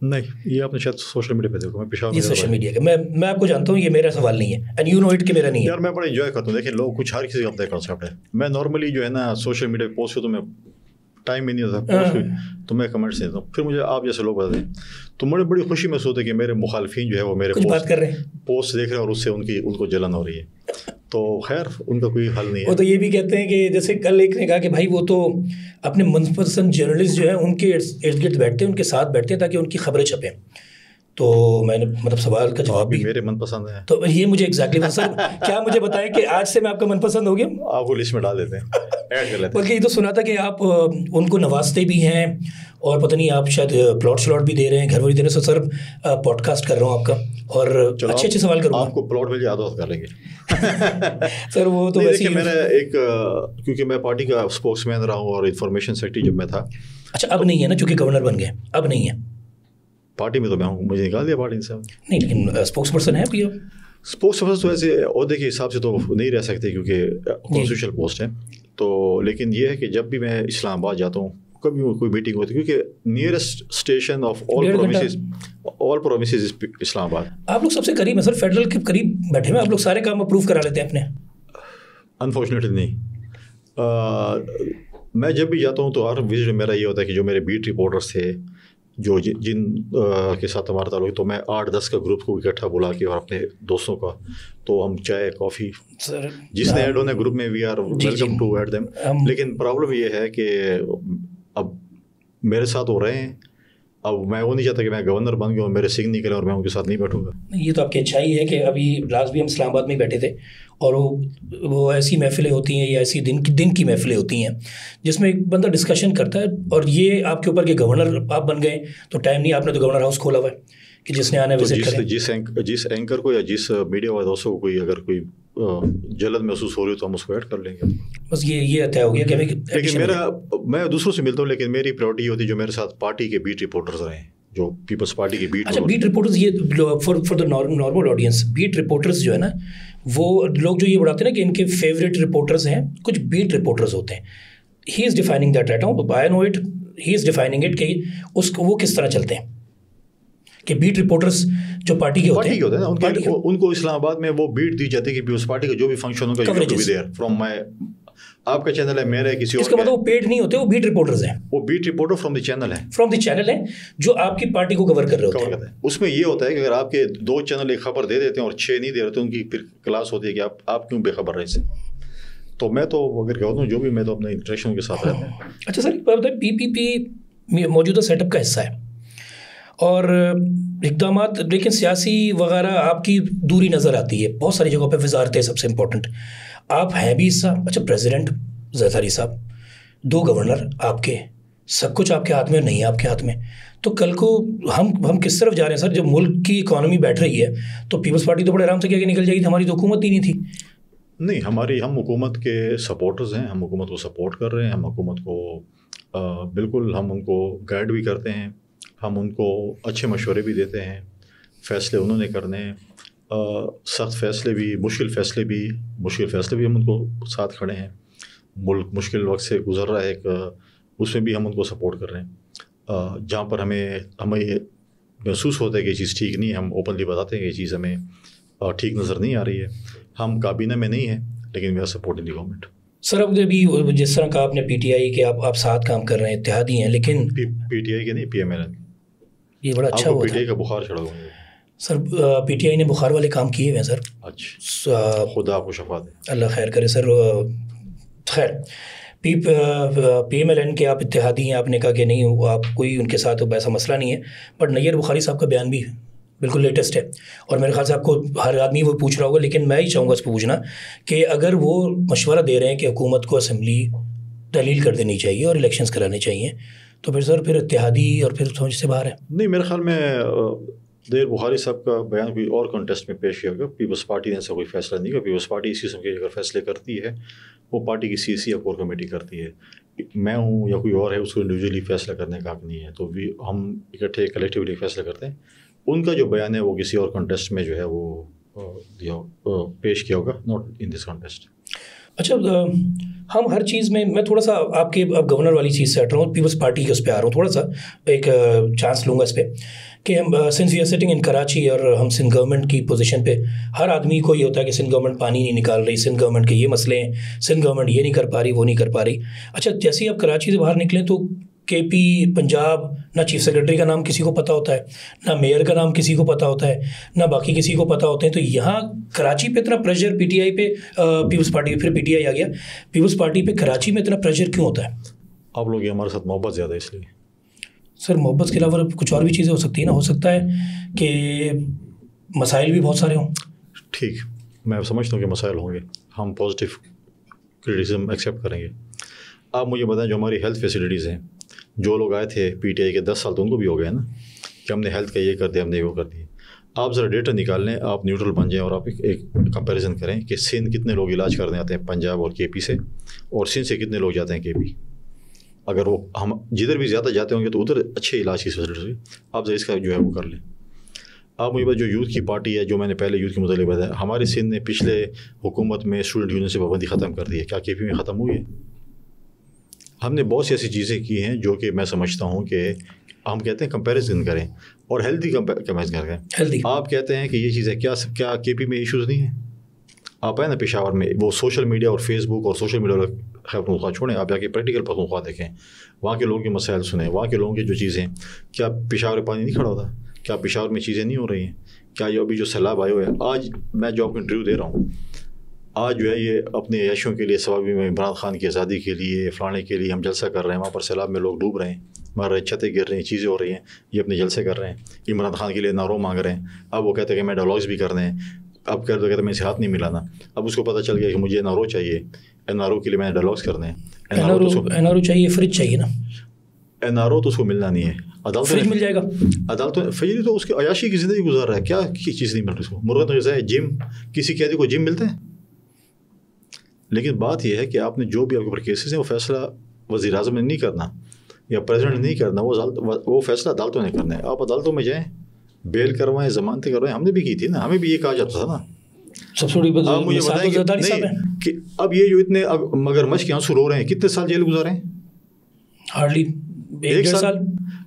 نہیں, یہ آپ نے شاید سوشل میڈیا پہ دیکھو. میں پشاور یہ سوشل میڈیا کا میں آپ کو جانتا ہوں, یہ میرا سوال نہیں ہے اینڈ یو نو اٹ کہ میرا نہیں ہے. یار میں بڑا انجوائے کرتا ہوں. دیکھیں لوگ کچھ ہر کسی کا اپنا کنسیپٹ ہے. میں نارملی جو ہے نا سوشل میڈیا پہ پوسٹ کرتا ہوں, میں ٹائم ہی نہیں ہوتا تو میں کمنٹس دیتا ہوں. پھر مجھے آپ جیسے لوگ بتاتے ہیں تو مجھے بڑی خوشی محسوس ہوتی ہے کہ میرے مخالفین جو ہے وہ میرے پوسٹ دیکھ رہے ہیں اور اس سے ان کو جلن ہو رہی ہے. تو خیر ان کا کوئی حل نہیں ہے. وہ تو یہ بھی کہتے ہیں کہ جیسے کل ایک نے کہا کہ بھائی وہ تو اپنے من پسند جرنلسٹ جو ہیں ان کے ارد گرد بیٹھتے ہیں, ان کے ساتھ بیٹھتے ہیں تاکہ ان کی خبریں چھپیں. تو میں نے مطلب سوال کا جواب بھی میرے من پسند ہے. تو یہ مجھے ایگزیکٹلی سر کیا مجھے بتائیں کہ آج سے میں آپ کا من پسند ہو گیا؟ آپ کو لسٹ میں ڈال دیتے ہیں, ایڈ کر لیتے ہیں. بلکہ یہ تو سنا تھا کہ آپ ان کو نوازتے بھی ہیں اور پتہ نہیں آپ شاید پلاٹ شلاٹ بھی دے رہے ہیں, گھر والی دے رہے ہیں. سر پوڈ کاسٹ کر رہا ہوں آپ کا اور اچھے سوال کروں گا. آپ کو پلاٹ مل جائے آدھا کر لیں گے سر. وہ تو ویسے میرا ایک کیونکہ میں پارٹی کا اسپوکس مین رہا ہوں اور انفارمیشن سیکرٹری جب میں تھا. اچھا اب نہیں ہے نا چونکہ گورنر بن گئے, اب نہیں ہے پارٹی میں. تو میں ہوں, مجھے نکال دیا پارٹی سے. نہیں لیکن اسپوکس پرسن ہے بھی. اسپوکس پرسن تو ایسے عہدے کے حساب سے تو نہیں رہ سکتے کیونکہ کانسٹیٹیوشنل پوسٹ ہے. تو لیکن یہ ہے کہ جب بھی میں اسلام آباد جاتا ہوں کبھی کوئی میٹنگ ہوتی ہے کیونکہ nearest station of all provinces Islamabad. آپ لوگ سب سے قریب ہیں سر, فیڈرل کے قریب بیٹھے ہیں, آپ لوگ سارے کام اپروو کرا لیتے ہیں اپنے. انفارچونیٹلی نہیں. میں جب بھی جاتا ہوں تو ہر وزٹ میرا یہ ہوتا ہے کہ جو میرے بیٹ رپورٹرس تھے جو جن کے ساتھ ہمارا تعلق, تو میں 8-10 کا گروپ کو اکٹھا بلا کے اور اپنے دوستوں کا, تو ہم چائے کافی جس نے ایڈ ہونا ہے گروپ میں we are welcome to add them. لیکن پرابلم یہ ہے کہ اب میرے ساتھ ہو رہے ہیں, اب میں وہ نہیں چاہتا کہ میں گورنر بن گیا اور میرے سنگھ نہیں کریں اور میں ان کے ساتھ نہیں بیٹھوں گا. یہ تو آپ کی اچھائی ہے کہ ابھی لاسٹ بھی ہم اسلام آباد میں ہی بیٹھے تھے اور وہ ایسی محفلیں ہوتی ہیں یا ایسی دن کی محفلیں ہوتی ہیں جس میں ایک بندہ ڈسکشن کرتا ہے. اور یہ آپ کے اوپر کہ گورنر آپ بن گئے تو ٹائم نہیں, آپ نے تو گورنر ہاؤس کھولا ہوا ہے کہ جس نے آنا ہے وزٹ کریں. جس اینکر کو یا جس میڈیا والے دوستوں کو کوئی اگر کوئی جلد محسوس ہو رہی ہے تو ہم اس کو ایڈ کر لیں گے. بس یہ طے ہو گیا کہ لیکن میں دوسروں سے ملتا ہوں, لیکن میری پرائورٹی یہ ہوتی ہے جو میرے ساتھ پارٹی کے بیٹ رپورٹرز رہے ہیں, جو پیپلز پارٹی کے بیٹ. اچھا بیٹ رپورٹرز, یہ for the normal audience beat reporters جو ہے نا وہ لوگ جو یہ بڑھاتے ہیں نا کہ ان کے فیوریٹ رپورٹرز ہیں, کچھ بیٹ رپورٹرز ہوتے ہیں. He is defining that right now, I know it, he is defining it کہ اس کو وہ کس طرح چلتے ہیں کہ بیٹ رپورٹرز جو پارٹی کے ہوتے ہیں نا ان کو اسلام آباد میں وہ بیٹ دی جاتی ہے کہ اس پارٹی کا جو بھی فنکشن ہوگا فرام مائی, آپ کا چینل ہے میرا کسی اور, اس کا مطلب وہ پیڈ نہیں ہوتے, وہ بیٹ رپورٹرز ہیں. وہ beat reporter from the channel ہے جو آپ کی پارٹی کو کور کر رہے ہوتے ہیں. اس میں یہ ہوتا ہے کہ اگر آپ کے 2 چینل ایک خبر دے دیتے ہیں اور 6 نہیں دے رہے تو ان کی پھر کلاس ہوتی ہے کہ آپ کیوں بے خبر رہے سے. تو میں تو اگر کہتا ہوں جو بھی میں تو اپنے انٹریکشن کے ساتھ رہتا ہوں. اچھا سر, PPP موجودہ سیٹ اپ کا حصہ ہے اور اقدامات, لیکن سیاسی وغیرہ آپ کی دوری نظر آتی ہے بہت ساری جگہوں پہ. وزارتیں سب سے امپورٹنٹ, آپ ہیں بھی حصہ. اچھا پریزیڈنٹ زرداری صاحب, 2 گورنر آپ کے, سب کچھ آپ کے ہاتھ میں نہیں ہے آپ کے ہاتھ میں. تو کل کو ہم کس طرف جا رہے ہیں سر؟ جب ملک کی اکانومی بیٹھ رہی ہے تو پیپلز پارٹی تو بڑے آرام سے کیا کہ نکل جائے گی, ہماری تو حکومت ہی نہیں تھی. نہیں، ہم حکومت کے سپورٹرز ہیں، ہم حکومت کو سپورٹ کر رہے ہیں، ہم حکومت کو بالکل ہم ان کو گائیڈ بھی کرتے ہیں، ہم ان کو اچھے مشورے بھی دیتے ہیں، فیصلے انہوں نے کرنے ہیں، سخت فیصلے بھی، مشکل فیصلے بھی ہم ان کو ساتھ کھڑے ہیں. ملک مشکل وقت سے گزر رہا ہے ایک، اس میں بھی ہم ان کو سپورٹ کر رہے ہیں. جہاں پر ہمیں محسوس ہوتا ہے کہ یہ چیز ٹھیک نہیں ہے، ہم اوپنلی بتاتے ہیں کہ یہ چیز ہمیں ٹھیک نظر نہیں آ رہی ہے. ہم کابینہ میں نہیں ہیں لیکن we are supporting the government. Sir اب ابھی جس طرح کہا آپ نے پی ٹی آئی کے آپ ساتھ کام کر رہے ہیں، اتحادی ہیں، لیکن پی ٹی آئی کے نہیں، پی ایم ایل این. یہ بڑا اچھا ہوا. پی ٹی آئی کا بخار چڑھا ہوا ہے سر. پی ٹی آئی نے بخار والے کام کیے ہوئے ہیں سر. اچھا، خدا آپ کو شفا دے. اللہ خیر کرے سر. خیر، پی ایم ایل این کے آپ اتحادی ہیں، آپ نے کہا کہ نہیں آپ کوئی ان کے ساتھ ایسا مسئلہ نہیں ہے، بٹ نیر بخاری صاحب کا بیان بھی بالکل لیٹسٹ ہے، اور میرے خیال سے آپ کو ہر آدمی وہ پوچھ رہا ہوگا، لیکن میں ہی چاہوں گا اس پہ پوچھنا کہ اگر وہ مشورہ دے رہے ہیں کہ حکومت کو اسمبلی تحلیل کر دینی چاہیے اور الیکشنز کرانے چاہیے، تو پھر سر پھر اتحادی اور پھر سمجھ سے باہر ہے. نہیں، میرے خیال میں نیر بخاری صاحب کا بیان کوئی اور کانٹیسٹ میں پیش کیا گیا. پیپلز پارٹی نے ایسا کوئی فیصلہ نہیں کیا. پیپلز پارٹی اس قسم کے اگر فیصلے کرتی ہے وہ پارٹی کی سی سی یا کور کمیٹی کرتی ہے. میں ہوں یا کوئی اور ہے، اس کو انڈیویجولی فیصلہ کرنے کا حق نہیں ہے. تو ہم اکٹھے کلیکٹیولی فیصلہ کرتے ہیں. ان کا جو بیان ہے وہ کسی اور کانٹیسٹ میں جو ہے وہ پیش کیا ہوگا، ناٹ ان دس کانٹیسٹ. اچھا، ہم ہر چیز میں تھوڑا سا آپ کے اب گورنر والی چیز سے ہٹ رہا ہوں، پیپلز پارٹی کے اس پہ آ رہا ہوں، تھوڑا سا ایک چانس لوں گا اس پہ کہ ہم since we are sitting in Karachi اور ہم سندھ گورنمنٹ کی پوزیشن پہ، ہر آدمی کو یہ ہوتا ہے کہ سندھ گورنمنٹ پانی نہیں نکال رہی، سندھ گورنمنٹ کے یہ مسئلے ہیں، سندھ گورنمنٹ یہ نہیں کر پا رہی، وہ نہیں کر پا رہی. اچھا، جیسے ہی آپ کراچی سے باہر نکلیں تو کے پی پنجاب، نہ چیف سیکرٹری کا نام کسی کو پتہ ہوتا ہے، نہ میئر کا نام کسی کو پتہ ہوتا ہے، نہ باقی کسی کو پتہ ہوتے ہیں. تو یہاں کراچی پہ اتنا پریشر پی ٹی آئی پہ، پیپلز پارٹی پھر پی ٹی آئی آ گیا، پیپلز پارٹی پہ کراچی میں اتنا پریشر کیوں ہوتا ہے؟ آپ لوگ یہ ہمارے ساتھ محبت زیادہ ہے اس لیے. سر محبت کے علاوہ کچھ اور بھی چیزیں ہو سکتی ہیں نا، ہو سکتا ہے کہ مسائل بھی بہت سارے ہوں. ٹھیک، میں سمجھتا ہوں کہ مسائل ہوں گے، ہم پازیٹیو کرٹیسزم ایکسیپٹ کریں گے. آپ مجھے بتائیں جو ہماری ہیلتھ فیسلٹیز ہیں، جو لوگ آئے تھے پی ٹی آئی کے 10 سال تو ان کو بھی ہو گئے نا کہ ہم نے ہیلتھ کا یہ کر دیا، ہم نے وہ کر دیا. آپ ذرا ڈیٹا نکال لیں، آپ نیوٹرل بن جائیں اور آپ ایک کمپیریزن کریں کہ سندھ کتنے لوگ علاج کرنے آتے ہیں پنجاب اور کے پی سے، اور سندھ سے کتنے لوگ جاتے ہیں کے پی. اگر وہ ہم جدھر بھی زیادہ جاتے ہوں گے تو ادھر اچھے علاج کی فیسلٹیز ہوئی. آپ ذرا اس کا جو ہے وہ کر لیں. آپ مجھے بات جو یوتھ کی پارٹی ہے، جو میں نے پہلے یوتھ کے متعلق بتایا، ہمارے سندھ نے پچھلے حکومت میں اسٹوڈنٹ یونین سے پابندی ختم کر دی ہے. کیا کے پی میں ختم ہوئی ہے؟ ہم نے بہت سی ایسی چیزیں کی ہیں جو کہ میں سمجھتا ہوں کہ ہم کہتے ہیں کمپیریزن کریں اور ہیلدی کمپیریزن کریں. آپ کہتے ہیں کہ یہ چیز ہے، کیا کے پی میں ایشوز نہیں ہیں؟ آپ آئے نا پشاور میں، وہ سوشل میڈیا اور فیس بک اور سوشل میڈیا خیر پختونخوا چھوڑیں، آپ جا کے پریکٹیکل پختونخوا دیکھیں، وہاں کے لوگوں کے مسائل سنیں، وہاں کے لوگوں کی جو چیزیں، کیا پشاور میں پانی نہیں کھڑا ہوتا؟ کیا پشاور میں چیزیں نہیں ہو رہی ہیں؟ کیا یہ ابھی جو سیلاب آئے ہوئے ہیں، آج میں جو آپ کو انٹرویو دے رہا ہوں، آج جو ہے یہ اپنے عیشوں کے لیے، ثوابی میں عمران خان کی آزادی کے لیے، فلانے کے لیے ہم جلسہ کر رہے ہیں، وہاں پر سیلاب میں لوگ ڈوب رہے ہیں، مر رہے ہیں، چھتیں گر رہی ہیں، چیزیں ہو رہی ہیں، یہ اپنے جلسے کر رہے ہیں، عمران خان کے لیے نعروں مانگ رہے ہیں. اب وہ کہتے ہیں کہ میں ڈائلاگز بھی کر رہے ہیں، اب کہتے ہیں میں اسے ہاتھ نہیں ملانا. اب اس کو پتہ چل گیا کہ مجھے این آر او چاہیے، این آر او کے لیے میں نے ڈائلاگز کرنے ہیں. این آر او چاہیے، فریج چاہیے نا. این آر او تو اس کو ملنا نہیں ہے، عدالت فریج مل جائے گا. عدالت فریج تو اس کی عیاشی کی زندگی گزار رہا ہے، کیا چیز نہیں مل رہی اس کو؟ مرغت غذا ہے، جم، کسی قیدی کو جم ملتے ہیں. لیکن بات یہ ہے کہ آپ نے جو بھی آپ کے اوپر کیسز ہیں وہ فیصلہ وزیر اعظم نے نہیں کرنا یا پریزیڈنٹ نے نہیں کرنا، وہ فیصلہ عدالتوں نے کرنا ہے. آپ عدالتوں میں جائیں، بیل کروائیں، ضمانتیں کروائیں. ہم نے بھی کی تھی نا، ہمیں بھی یہ کہا جاتا تھا نا. سب سے بڑی آپ مجھے بتائیں کہ اب یہ جو اتنے مگرمچھ کے آنسو رو رہے ہیں، کتنے سال جیل گزارے ہیں؟ ہارڈلی 1 سال.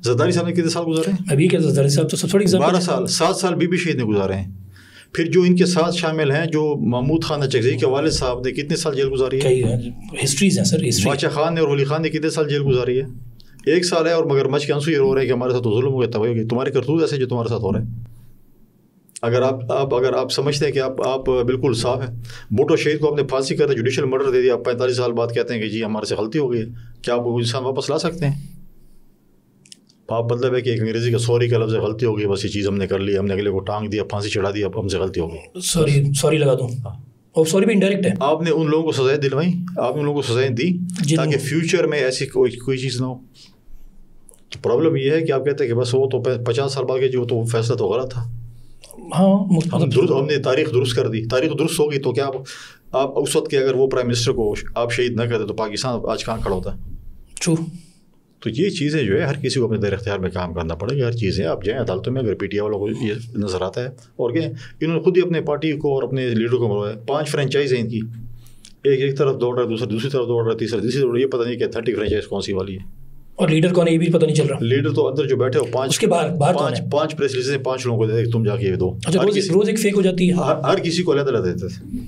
زرداری صاحب نے کتنے سال گزارے ہیں؟ ابھی کیا زرداری صاحب تو سب 12 سال. 7 سال بی بی شہید نے گزارے ہیں. پھر جو ان کے ساتھ شامل ہیں، جو محمود خان چکزئی کے والد صاحب نے کتنے سال جیل گزاری ہے؟ ہسٹریز ہیں سر. بادشاہ خان نے اور ولی خان نے کتنے سال جیل گزاری ہے؟ 1 سال ہے. اور مگرمچھ کے آنسو یہ رو رہے ہیں کہ ہمارے ساتھ تو ظلم ہو گیا، تباہی ہو گئی. تمہارے کرتوت ایسے جو تمہارے ساتھ ہو رہے ہیں. اگر آپ سمجھتے ہیں کہ آپ بالکل صاف ہیں، بھٹو شہید کو آپ نے پھانسی کر دیا، جوڈیشل مرڈر دے دیا، آپ 45 سال بعد کہتے ہیں کہ جی ہمارے سے غلطی ہو گئی ہے. کیا آپ انسان واپس لا سکتے ہیں؟ آپ مطلب ہے کہ ایک انگریزی کا سوری کا لفظ ہے، غلطی ہو گئی، بس یہ چیز ہم نے کر لی، ہم نے اگلے کو ٹانگ دیا، پھانسی چڑھا دیا، اب ہم سے غلطی ہو گئی، سوری لگا دوں. اور سوری بھی انڈائریکٹ ہے. آپ نے ان لوگوں کو سزائیں دلوائیں، آپ نے ان لوگوں کو سزائیں دی تاکہ فیوچر میں ایسی کوئی چیز نہ ہو. پرابلم یہ ہے کہ آپ کہتے ہیں کہ بس وہ تو 50 سال بعد کے جو تو فیصلہ تو غلط تھا. ہاں، ہم نے تاریخ درست کر دی. تاریخ درست ہوگی تو کیا آپ آپ اس وقت کے اگر وہ پرائم منسٹر کو آپ شہید نہ کرتے تو پاکستان آج کہاں کھڑا ہوتا ہے. ٹرو. تو یہ چیزیں جو ہے ہر کسی کو اپنے دیر اختیار میں کام کرنا پڑے گا. ہر چیزیں آپ جائیں عدالتوں میں, اگر پی ٹی آئی والوں کو یہ نظر آتا ہے, اور کہ انہوں نے خود ہی اپنے پارٹی کو اور اپنے لیڈر کو مروایا. 5 فرینچائز ہیں ان کی, ایک طرف دوڑ رہا ہے, دوسری طرف دوڑ رہا ہے, تیسری دوڑ رہا ہے, یہ پتہ نہیں کہ 30 فرینچائز کون سی والی ہے. اور لیڈر کون ہے یہ بھی پتہ نہیں چل رہا. لیڈر تو اندر جو بیٹھے ہو 5 اس کے باہر 5 پریس ریلیزیں 5 لوگوں کو دیتے تم جا کے یہ دو. اچھا, روز ایک فیک ہو جاتی ہے. ہر کسی کو علیحدہ دیتے تھے,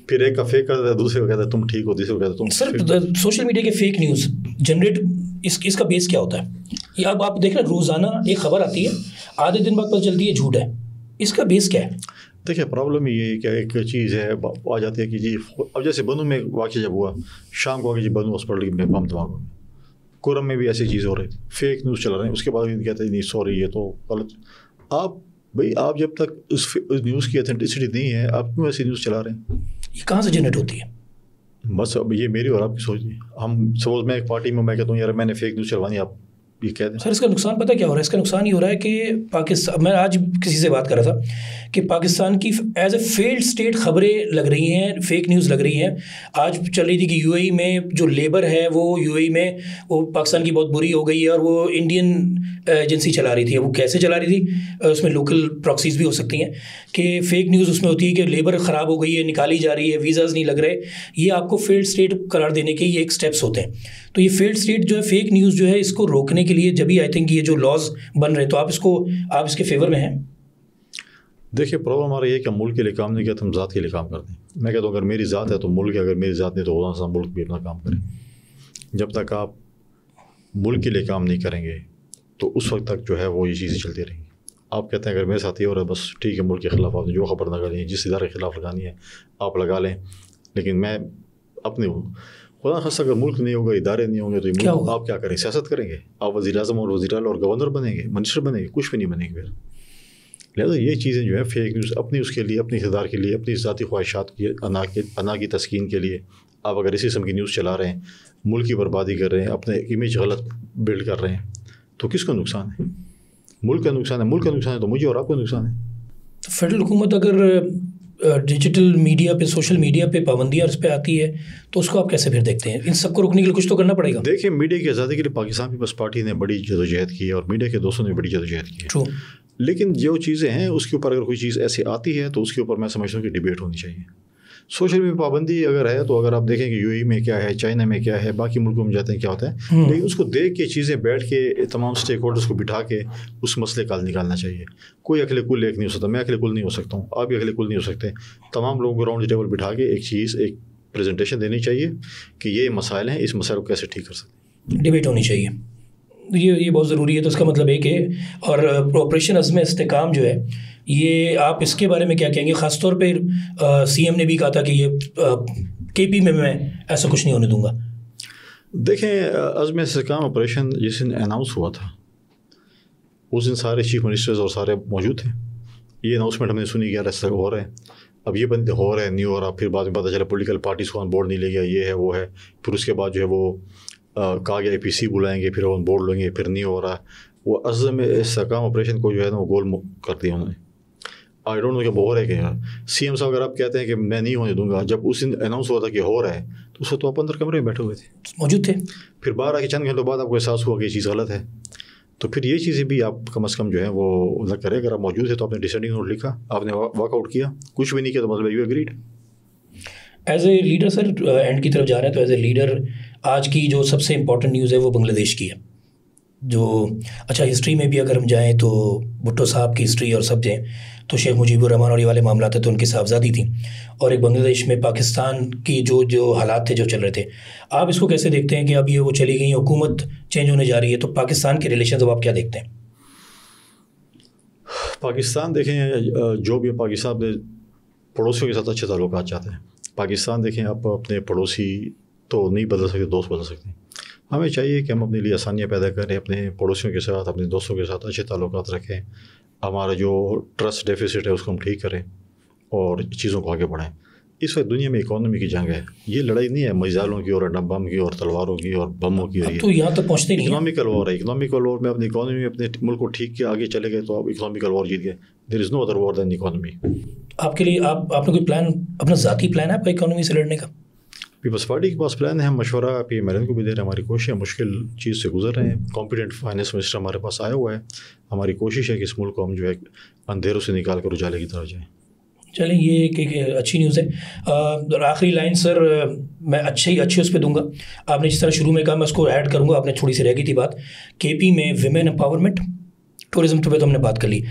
پھر ایک کا فیک کرتا ہے, دوسرے کو کہتا ہے تم ٹھیک ہو, تیسرے کو کہتا ہے تم. سر سوشل میڈیا کے فیک نیوز جنریٹ اس کا بیس کیا ہوتا ہے؟ یہ اب آپ دیکھ رہے ہیں روزانہ ایک خبر آتی ہے, آدھے دن بعد پتہ چلتی ہے جھوٹ ہے. اس کا بیس کیا ہے؟ دیکھیں پرابلم یہ ہے کہ ایک چیز ہے آ جاتی ہے کہ جی اب جیسے بنو میں واقعہ جب ہوا شام کو آ کے جی بنو ہاسپٹل میں بم دھماکہ ہو گیا, کورم میں بھی ایسی چیز ہو رہی تھی, فیک نیوز چل رہے ہیں. اس کے بعد کہتے ہیں نہیں سوری یہ تو غلط. آپ جب تک اس نیوز کی اتھینٹسٹی نہیں ہے آپ کیوں ایسی نیوز چلا رہے ہیں؟ یہ کہاں سے جنریٹ ہوتی ہے؟ بس اب یہ میری اور آپ کی سوچ ہے. ہم سپوز میں ایک پارٹی میں کہتا ہوں یار میں نے فیک نیوز چلوانی, آپ یہ کہہ دیں. سر اس کا نقصان پتہ کیا ہو رہا ہے؟ اس کا نقصان یہ ہو رہا ہے کہ پاکستان, میں آج کسی سے بات کر رہا تھا کہ پاکستان کی ایز اے فیلڈ اسٹیٹ خبریں لگ رہی ہیں, فیک نیوز لگ رہی ہیں. آج چل رہی تھی کہ یو اے ای میں جو لیبر ہے وہ یو اے ای میں وہ پاکستان کی بہت بری ہو گئی ہے, اور وہ انڈین ایجنسی چلا رہی تھی. وہ کیسے چلا رہی تھی؟ اس میں لوکل پراکسیز بھی ہو سکتی ہیں کہ فیک نیوز اس میں ہوتی ہے کہ لیبر خراب ہو گئی ہے, نکالی جا رہی ہے, ویزاز نہیں لگ رہے. یہ آپ کو فیلڈ اسٹیٹ قرار دینے کے یہ ایک اسٹیپس ہوتے ہیں. تو یہ فیلڈ اسٹیٹ جو ہے فیک نیوز جو ہے اس کو روکنے کے لیے جبھی آئی تھنک یہ جو لاز بن رہے ہیں, تو آپ اس کے فیور میں ہیں؟ دیکھیے پرابلم ہمارا یہ ہے کہ ہم ملک کے لیے کام نہیں کیا, ہم ذات کے لیے کام کرتے ہیں. میں کہتا ہوں اگر میری ذات ہے تو ملک ہے, اگر میری ذات نہیں تو خدا سا ملک بھی اپنا کام کرے. جب تک آپ ملک کے لیے کام نہیں کریں گے تو اس وقت تک جو ہے وہ یہ چیزیں چلتی رہیں گی. آپ کہتے ہیں اگر میرے ساتھ یہ ہو رہا ہے بس ٹھیک ہے, ملک کے خلاف آپ نے جو خبر نہ کرنی ہے, جس ادارے کے خلاف لگانی ہے آپ لگا لیں, لیکن میں اپنے خدا خاصہ اگر ملک نہیں ہوگا, ادارے نہیں ہوں گے تو یہ ملک آپ کیا کریں؟ سیاست کریں گے آپ؟ وزیر اعظم اور وزیر اعلیٰ اور گورنر بنیں گے, منسٹر بنیں گے, کچھ بھی نہیں بنیں گے. پھر لہٰذا یہ چیزیں جو ہے فیک نیوز اپنی اس کے لیے, اپنی اقتدار کے لیے, اپنی ذاتی خواہشات کی انا کی تسکین کے لیے آپ اگر اسی قسم کی نیوز چلا رہے ہیں, ملک کی بربادی کر رہے ہیں, اپنے امیج غلط بلڈ کر رہے ہیں, تو کس کو نقصان ہے؟ ملک کا نقصان ہے. ملک کا نقصان ہے تو مجھے اور آپ کو نقصان ہے. تو فیڈرل حکومت اگر ڈیجیٹل میڈیا پہ, سوشل میڈیا پہ پابندیاں اس پہ آتی ہے تو اس کو آپ کیسے پھر دیکھتے ہیں؟ ان سب کو روکنے کے لیے کچھ تو کرنا پڑے گا. دیکھیں میڈیا کی آزادی کے لیے پاکستان پیپلز پارٹی نے بڑی جدوجہد کی ہے اور میڈیا کے دوستوں نے بڑی جدوجہد کی ہے. ٹرو. لیکن جو چیزیں ہیں اس کے اوپر اگر کوئی چیز ایسی آتی ہے تو اس کے اوپر میں سمجھتا ہوں کہ ڈیبیٹ ہونی چاہیے. سوشل میڈیا پابندی اگر ہے تو اگر آپ دیکھیں کہ یو اے ای میں کیا ہے, چائنا میں کیا ہے, باقی ملکوں میں جاتے ہیں کیا ہوتا ہے, لیکن اس کو دیکھ کے چیزیں بیٹھ کے تمام اسٹیک ہولڈرس کو بٹھا کے اس مسئلے کا حل نکالنا چاہیے. کوئی اکیلے کل ایک نہیں ہو سکتا, میں اکیلے کل نہیں ہو سکتا ہوں, آپ بھی اکیلے کل نہیں ہو سکتے. تمام لوگوں کو راؤنڈ ٹیبل بٹھا کے ایک پریزنٹیشن دینی چاہیے کہ یہ مسائل ہیں, اس مسائل کو کیسے ٹھیک کر سکتے ہیں. ڈیبیٹ ہونی چاہیے, یہ بہت ضروری ہے. تو اس کا مطلب ایک ہے. اور آپریشن عزم استحکام جو ہے یہ آپ اس کے بارے میں کیا کہیں گے؟ خاص طور پہ سی ایم نے بھی کہا تھا کہ یہ کے پی میں ایسا کچھ نہیں ہونے دوں گا. دیکھیں عزم استحکام آپریشن جس دن اناؤنس ہوا تھا اس دن سارے چیف منسٹرز اور سارے موجود تھے. یہ اناؤنسمنٹ ہم نے سنی کہ یار ایسا ہو رہا ہے. اب یہ بندے ہو رہے ہیں نہیں ہو رہا, پھر بعد میں پتہ چلا پولیٹیکل پارٹیز کو آن بورڈ نہیں لے گیا, یہ ہے وہ ہے. پھر اس کے بعد جو ہے وہ کہا گیا اے پی سی بلائیں گے, پھر آن بورڈ لیں گے, پھر نہیں ہو رہا. وہ عزم استحکام آپریشن کو جو ہے نا وہ گول کر دیا انہوں نے. آئی ڈونٹ نو کہ وہ ہو رہا ہے کہ یار سی ایم صاحب اگر آپ کہتے ہیں کہ میں نہیں ہونے دوں گا, جب اس دن اناؤنس ہوا تھا کہ ہو رہا ہے تو اس وقت تو آپ اندر کمرے میں بیٹھے ہوئے تھے, موجود تھے. پھر باہر آ کے چند گھنٹوں بعد آپ کو احساس ہوا کہ یہ چیز غلط ہے. تو پھر یہ چیزیں بھی آپ کم از کم جو ہے وہ نہ کرے. اگر آپ موجود ہیں تو آپ نے ڈیسینڈنگ نوٹ لکھا, آپ نے واک آؤٹ کیا, کچھ بھی نہیں کیا تو مطلب you agreed. As a leader sir and کی طرف جا رہے ہیں, تو ایز اے لیڈر آج کی جو سب سے امپورٹنٹ نیوز ہے وہ بنگلہ دیش کی ہے. جو اچھا ہسٹری میں بھی اگر ہم جائیں تو بھٹو صاحب کی ہسٹری اور سب جائیں تو شیخ مجیب الرحمان اور یہ والے معاملات ہیں تو ان کی صاحبزادی تھیں, اور ایک بنگلہ دیش میں پاکستان کی جو حالات تھے جو چل رہے تھے. آپ اس کو کیسے دیکھتے ہیں کہ اب یہ وہ چلی گئی, حکومت چینج ہونے جا رہی ہے, تو پاکستان کے ریلیشنز اب آپ کیا دیکھتے ہیں؟ پاکستان دیکھیں جو بھی پاکستان اپنے پڑوسیوں کے ساتھ اچھے تعلقات چاہتے ہیں. پاکستان دیکھیں آپ اپنے پڑوسی تو نہیں بدل سکتے, دوست بدل سکتے ہیں. ہمیں چاہیے کہ ہم اپنے لیے آسانیاں پیدا کریں, اپنے پڑوسیوں کے ساتھ, اپنے دوستوں کے ساتھ اچھے تعلقات رکھیں. ہمارا جو ٹرسٹ ڈیفیسٹ ہے اس کو ہم ٹھیک کریں اور چیزوں کو آگے بڑھائیں. اس وقت دنیا میں اکانومی کی جنگ ہے. یہ لڑائی نہیں ہے میزائلوں کی اور بم کی اور تلواروں کی اور بموں کی. تو یہاں تک پہنچتے نہیں. اکنامیکل وار ہے. اکنامیکل وار میں اپنی اکانومی اپنے ملک کو ٹھیک کیا, آگے چلے گئے تو آپ اکنامیکل وار جیت گئے. دیر از نو ادر وار دین اکانومی. آپ کے لیے آپ نے کوئی پلان, اپنا ذاتی پلان ہے آپ کا اکانومی سے لڑنے کا؟ پیپلز پارٹی کے پاس پلان ہے, ہم مشورہ پی ایم ایل این کو بھی دے رہے ہیں, ہماری کوششیں مشکل چیز سے گزر رہے ہیں. کمپیٹنٹ فائنانس منسٹر ہمارے پاس آیا ہوا ہے, ہماری کوشش ہے کہ اس ملک کو ہم جو ہے اندھیروں سے نکال کر اجالے کی طرف جائیں. چلیں یہ ایک اچھی نیوز ہے. اور آخری لائن سر میں اچھے اس پہ دوں گا. آپ نے جس طرح شروع میں کہا میں اس کو ایڈ کروں گا, آپ نے تھوڑی سی رہ گئی تھی بات. کے پی میں ویمن امپاورمنٹ, ٹورزم پہ تو ہم نے بات کر لی.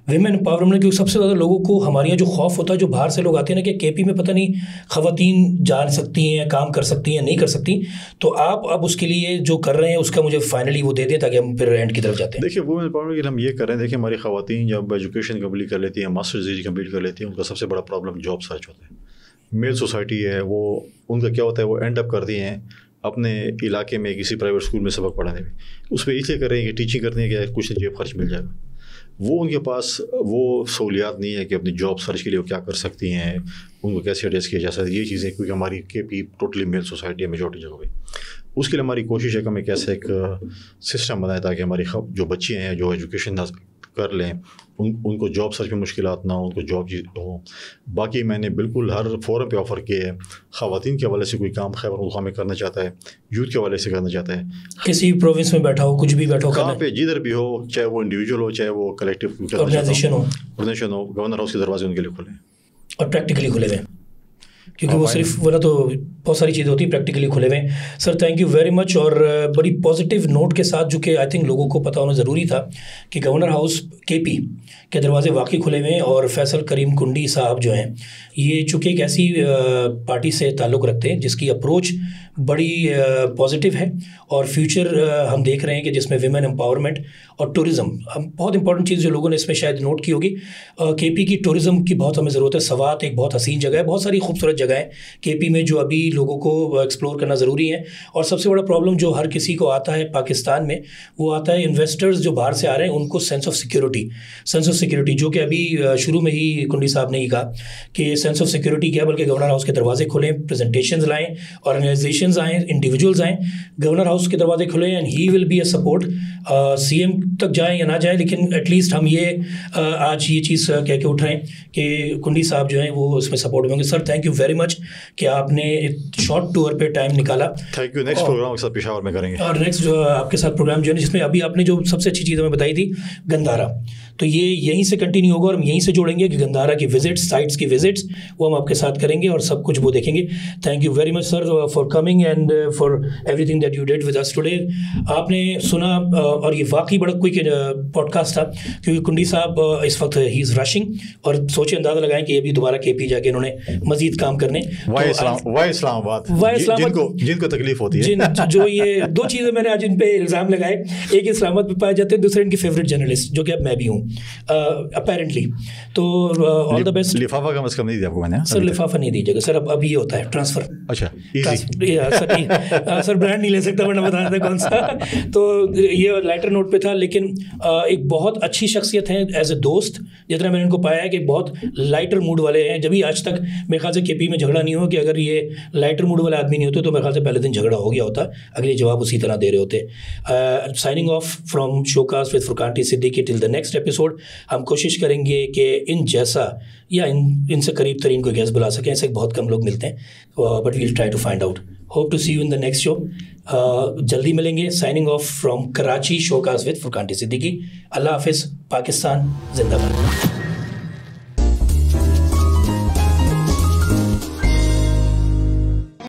ویمن امپاورمنٹ کیونکہ سب سے زیادہ لوگوں کو ہمارے یہاں جو خوف ہوتا ہے, جو باہر سے لوگ آتے ہیں نا کہ کے پی میں پتہ نہیں خواتین جان سکتی ہیں, کام کر سکتی ہیں, نہیں کر سکتی, تو آپ اب اس کے لیے جو کر رہے ہیں اس کا مجھے فائنلی وہ دے دیں تاکہ ہم پھر اینڈ کی طرف جاتے ہیں. دیکھیے وومن امپاورمنٹ ہم یہ کر رہے ہیں, دیکھیے ہماری خواتین جب ایجوکیشن کمپلیٹ کر لیتی ہیں, ماسٹرز ڈگری کمپلیٹ کر لیتی ہیں, ان کا سب سے بڑا پرابلم جاب سرچ ہوتا ہے. میل سوسائٹی ہے وہ ان کا کیا ہوتا ہے, وہ اینڈ اپ کرتی ہیں اپنے علاقے میں کسی پرائیویٹ اسکول میں سبق پڑھانے میں. اس پہ اس لیے کر رہے ہیں کہ ٹیچنگ کرتے ہیں کہ کچھ جیب خرچ مل جائے گا. وہ ان کے پاس وہ سہولیات نہیں ہے کہ اپنی جاب سرچ کے لیے وہ کیا کر سکتی ہیں, ان کو کیسے ایڈریس کیا جا سکتا ہے. یہ چیزیں کیونکہ ہماری کے پی ٹوٹلی میل سوسائٹی ہے میجورٹی جگہ پہ. اس کے لیے ہماری کوشش ہے کہ ہم ایک ایسا ایک سسٹم بنائیں تاکہ ہماری جو بچے ہیں جو ایجوکیشن کر لیں, ان کو جاب سرچ میں مشکلات نہ ہوں, ان کو جاب ہوں. باقی میں نے بالکل ہر فورم پہ آفر کیا ہے. خواتین کے حوالے سے کوئی کام خیبر پختونخوا میں کرنا چاہتا ہے, یوتھ کے حوالے سے کرنا چاہتا ہے, کسی پروونس میں بیٹھا ہو, کچھ بھی بیٹھا ہو, کہاں پہ جدھر بھی ہو, چاہے وہ انڈیویجول ہو چاہے وہ کلیکٹیو آرگنائزیشن ہو, گورنر ہاؤس کے دروازے ان کے لیے کھلے ہیں اور پریکٹیکلی کھلے ہوئے ہیں. کیونکہ وہ صرف ورنہ تو بہت ساری چیزیں ہوتی ہیں پریکٹیکلی کھلے ہوئے ہیں. سر تھینک یو ویری مچ. اور بڑی پازیٹیو نوٹ کے ساتھ جو کہ آئی تھنک لوگوں کو پتہ ہونا ضروری تھا کہ گورنر ہاؤس کے پی کے دروازے واقعی کھلے ہوئے ہیں. اور فیصل کریم کنڈی صاحب جو ہیں یہ چونکہ ایک ایسی پارٹی سے تعلق رکھتے ہیں جس کی اپروچ بڑی پازیٹیو ہے, اور فیوچر ہم دیکھ رہے ہیں کہ جس میں ویمن امپاورمنٹ اور ٹورزم, بہت امپورٹنٹ چیز جو لوگوں نے اس میں شاید نوٹ کی ہوگی. کے پی کی ٹورزم کی بہت ہمیں ضرورت ہے. سوات ایک بہت حسین جگہ ہے, بہت ساری خوبصورت جگہ ہے کے پی میں جو ابھی لوگوں کو ایکسپلور کرنا ضروری ہے. اور سب سے بڑا پرابلم جو ہر کسی کو آتا ہے پاکستان میں وہ آتا ہے انویسٹرز جو باہر سے آ رہے ہیں ان کو سینس آف سیکورٹی جو کہ ابھی شروع میں ہی کنڈی صاحب نے ہی کہا کہ سینس آف سیکورٹی کیا, بلکہ گورنر ہاؤس کے دروازے کھلیں, پریزنٹیشنز لائیں, آرگنائزیشنز آئیں, انڈیویجولز آئیں, گورنر ہاؤس کے دروازے کھلیں, and he will be a support. C M تک جائیں یا نہ جائیں, لیکن ایٹ لیسٹ ہم یہ آج یہ چیز کہہ کے اٹھائیں کہ کنڈی صاحب جو ہیں وہ اس میں سپورٹ ہوں گے. سر تھینک یو ویری مچ کہ آپ نے شارٹ ٹور پہ ٹائم نکالا. Thank you. نیکسٹ پروگرام کے ساتھ پشاور میں کریں گے, اور نیکسٹ جو آپ کے ساتھ پروگرام جو ہے جس میں ابھی آپ نے جو سب سے اچھی چیز ہمیں بتائی تھی گندھارا, تو یہ یہیں سے کنٹینیو ہوگا اور ہم یہیں سے جوڑیں گے کہ گندھارا کی وزٹس, سائٹس کی وزٹس وہ ہم آپ کے ساتھ کریں گے اور سب کچھ وہ دیکھیں گے. Thank you very much sir for coming and for everything that you did with us today. آپ نے سنا اور یہ واقعی بڑا کوئی پوڈ کاسٹ تھا کیونکہ کنڈی صاحب اس وقت ہی از رشنگ, اور سوچے اندازہ لگائیں کہ یہ بھی دوبارہ کے پی جا کے انہوں نے مزید کام کرنے. وائی اسلام آباد جن کو تکلیف ہوتی ہے, جو یہ دو چیزیں میں نے آج ان پہ الزام لگائے, ایک اسلام آباد پہ پائے جاتے ہیں, دوسرے ان کی فیوریٹ جرنلسٹ جو کہ اب میں بھی ہوں اپیرنٹلی. تو آل دا بیسٹ. لفافہ کم از کم نہیں دیا آپ کو میں نے سر, لفافہ نہیں دیجیے گا سر, اب یہ ہوتا ہے ٹرانسفر. اچھا سر برانڈ نہیں لے سکتا ورنہ بتا دیتا کون سا. تو یہ لائٹر نوٹ پہ تھا, لیکن ایک بہت اچھی شخصیت ہے ایز اے دوست. جتنا میں نے ان کو پایا ہے کہ بہت لائٹر موڈ والے ہیں. جبھی آج تک میرے خیال سے کے پی میں جھگڑا نہیں ہو کہ اگر یہ لائٹر موڈ والے آدمی نہیں ہوتے تو میرے خیال سے پہلے دن جھگڑا ہو گیا ہوتا, اگلے جواب اسی طرح دے رہے ہوتے. Signing off from show cast with Furqan T Siddiqui till the next episode. ہم کوشش کریں گے کہ ان جیسا یا ان سے قریب ترین کوئی گیسٹ بلا سکیں. ایسے بہت کم لوگ ملتے ہیں, but we'll try to find out. Hope to see you in the next show. جلدی ملیں گے. Signing off from Karachi show cast with Furqan T Siddiqui. اللہ حافظ. پاکستان زندہ باد.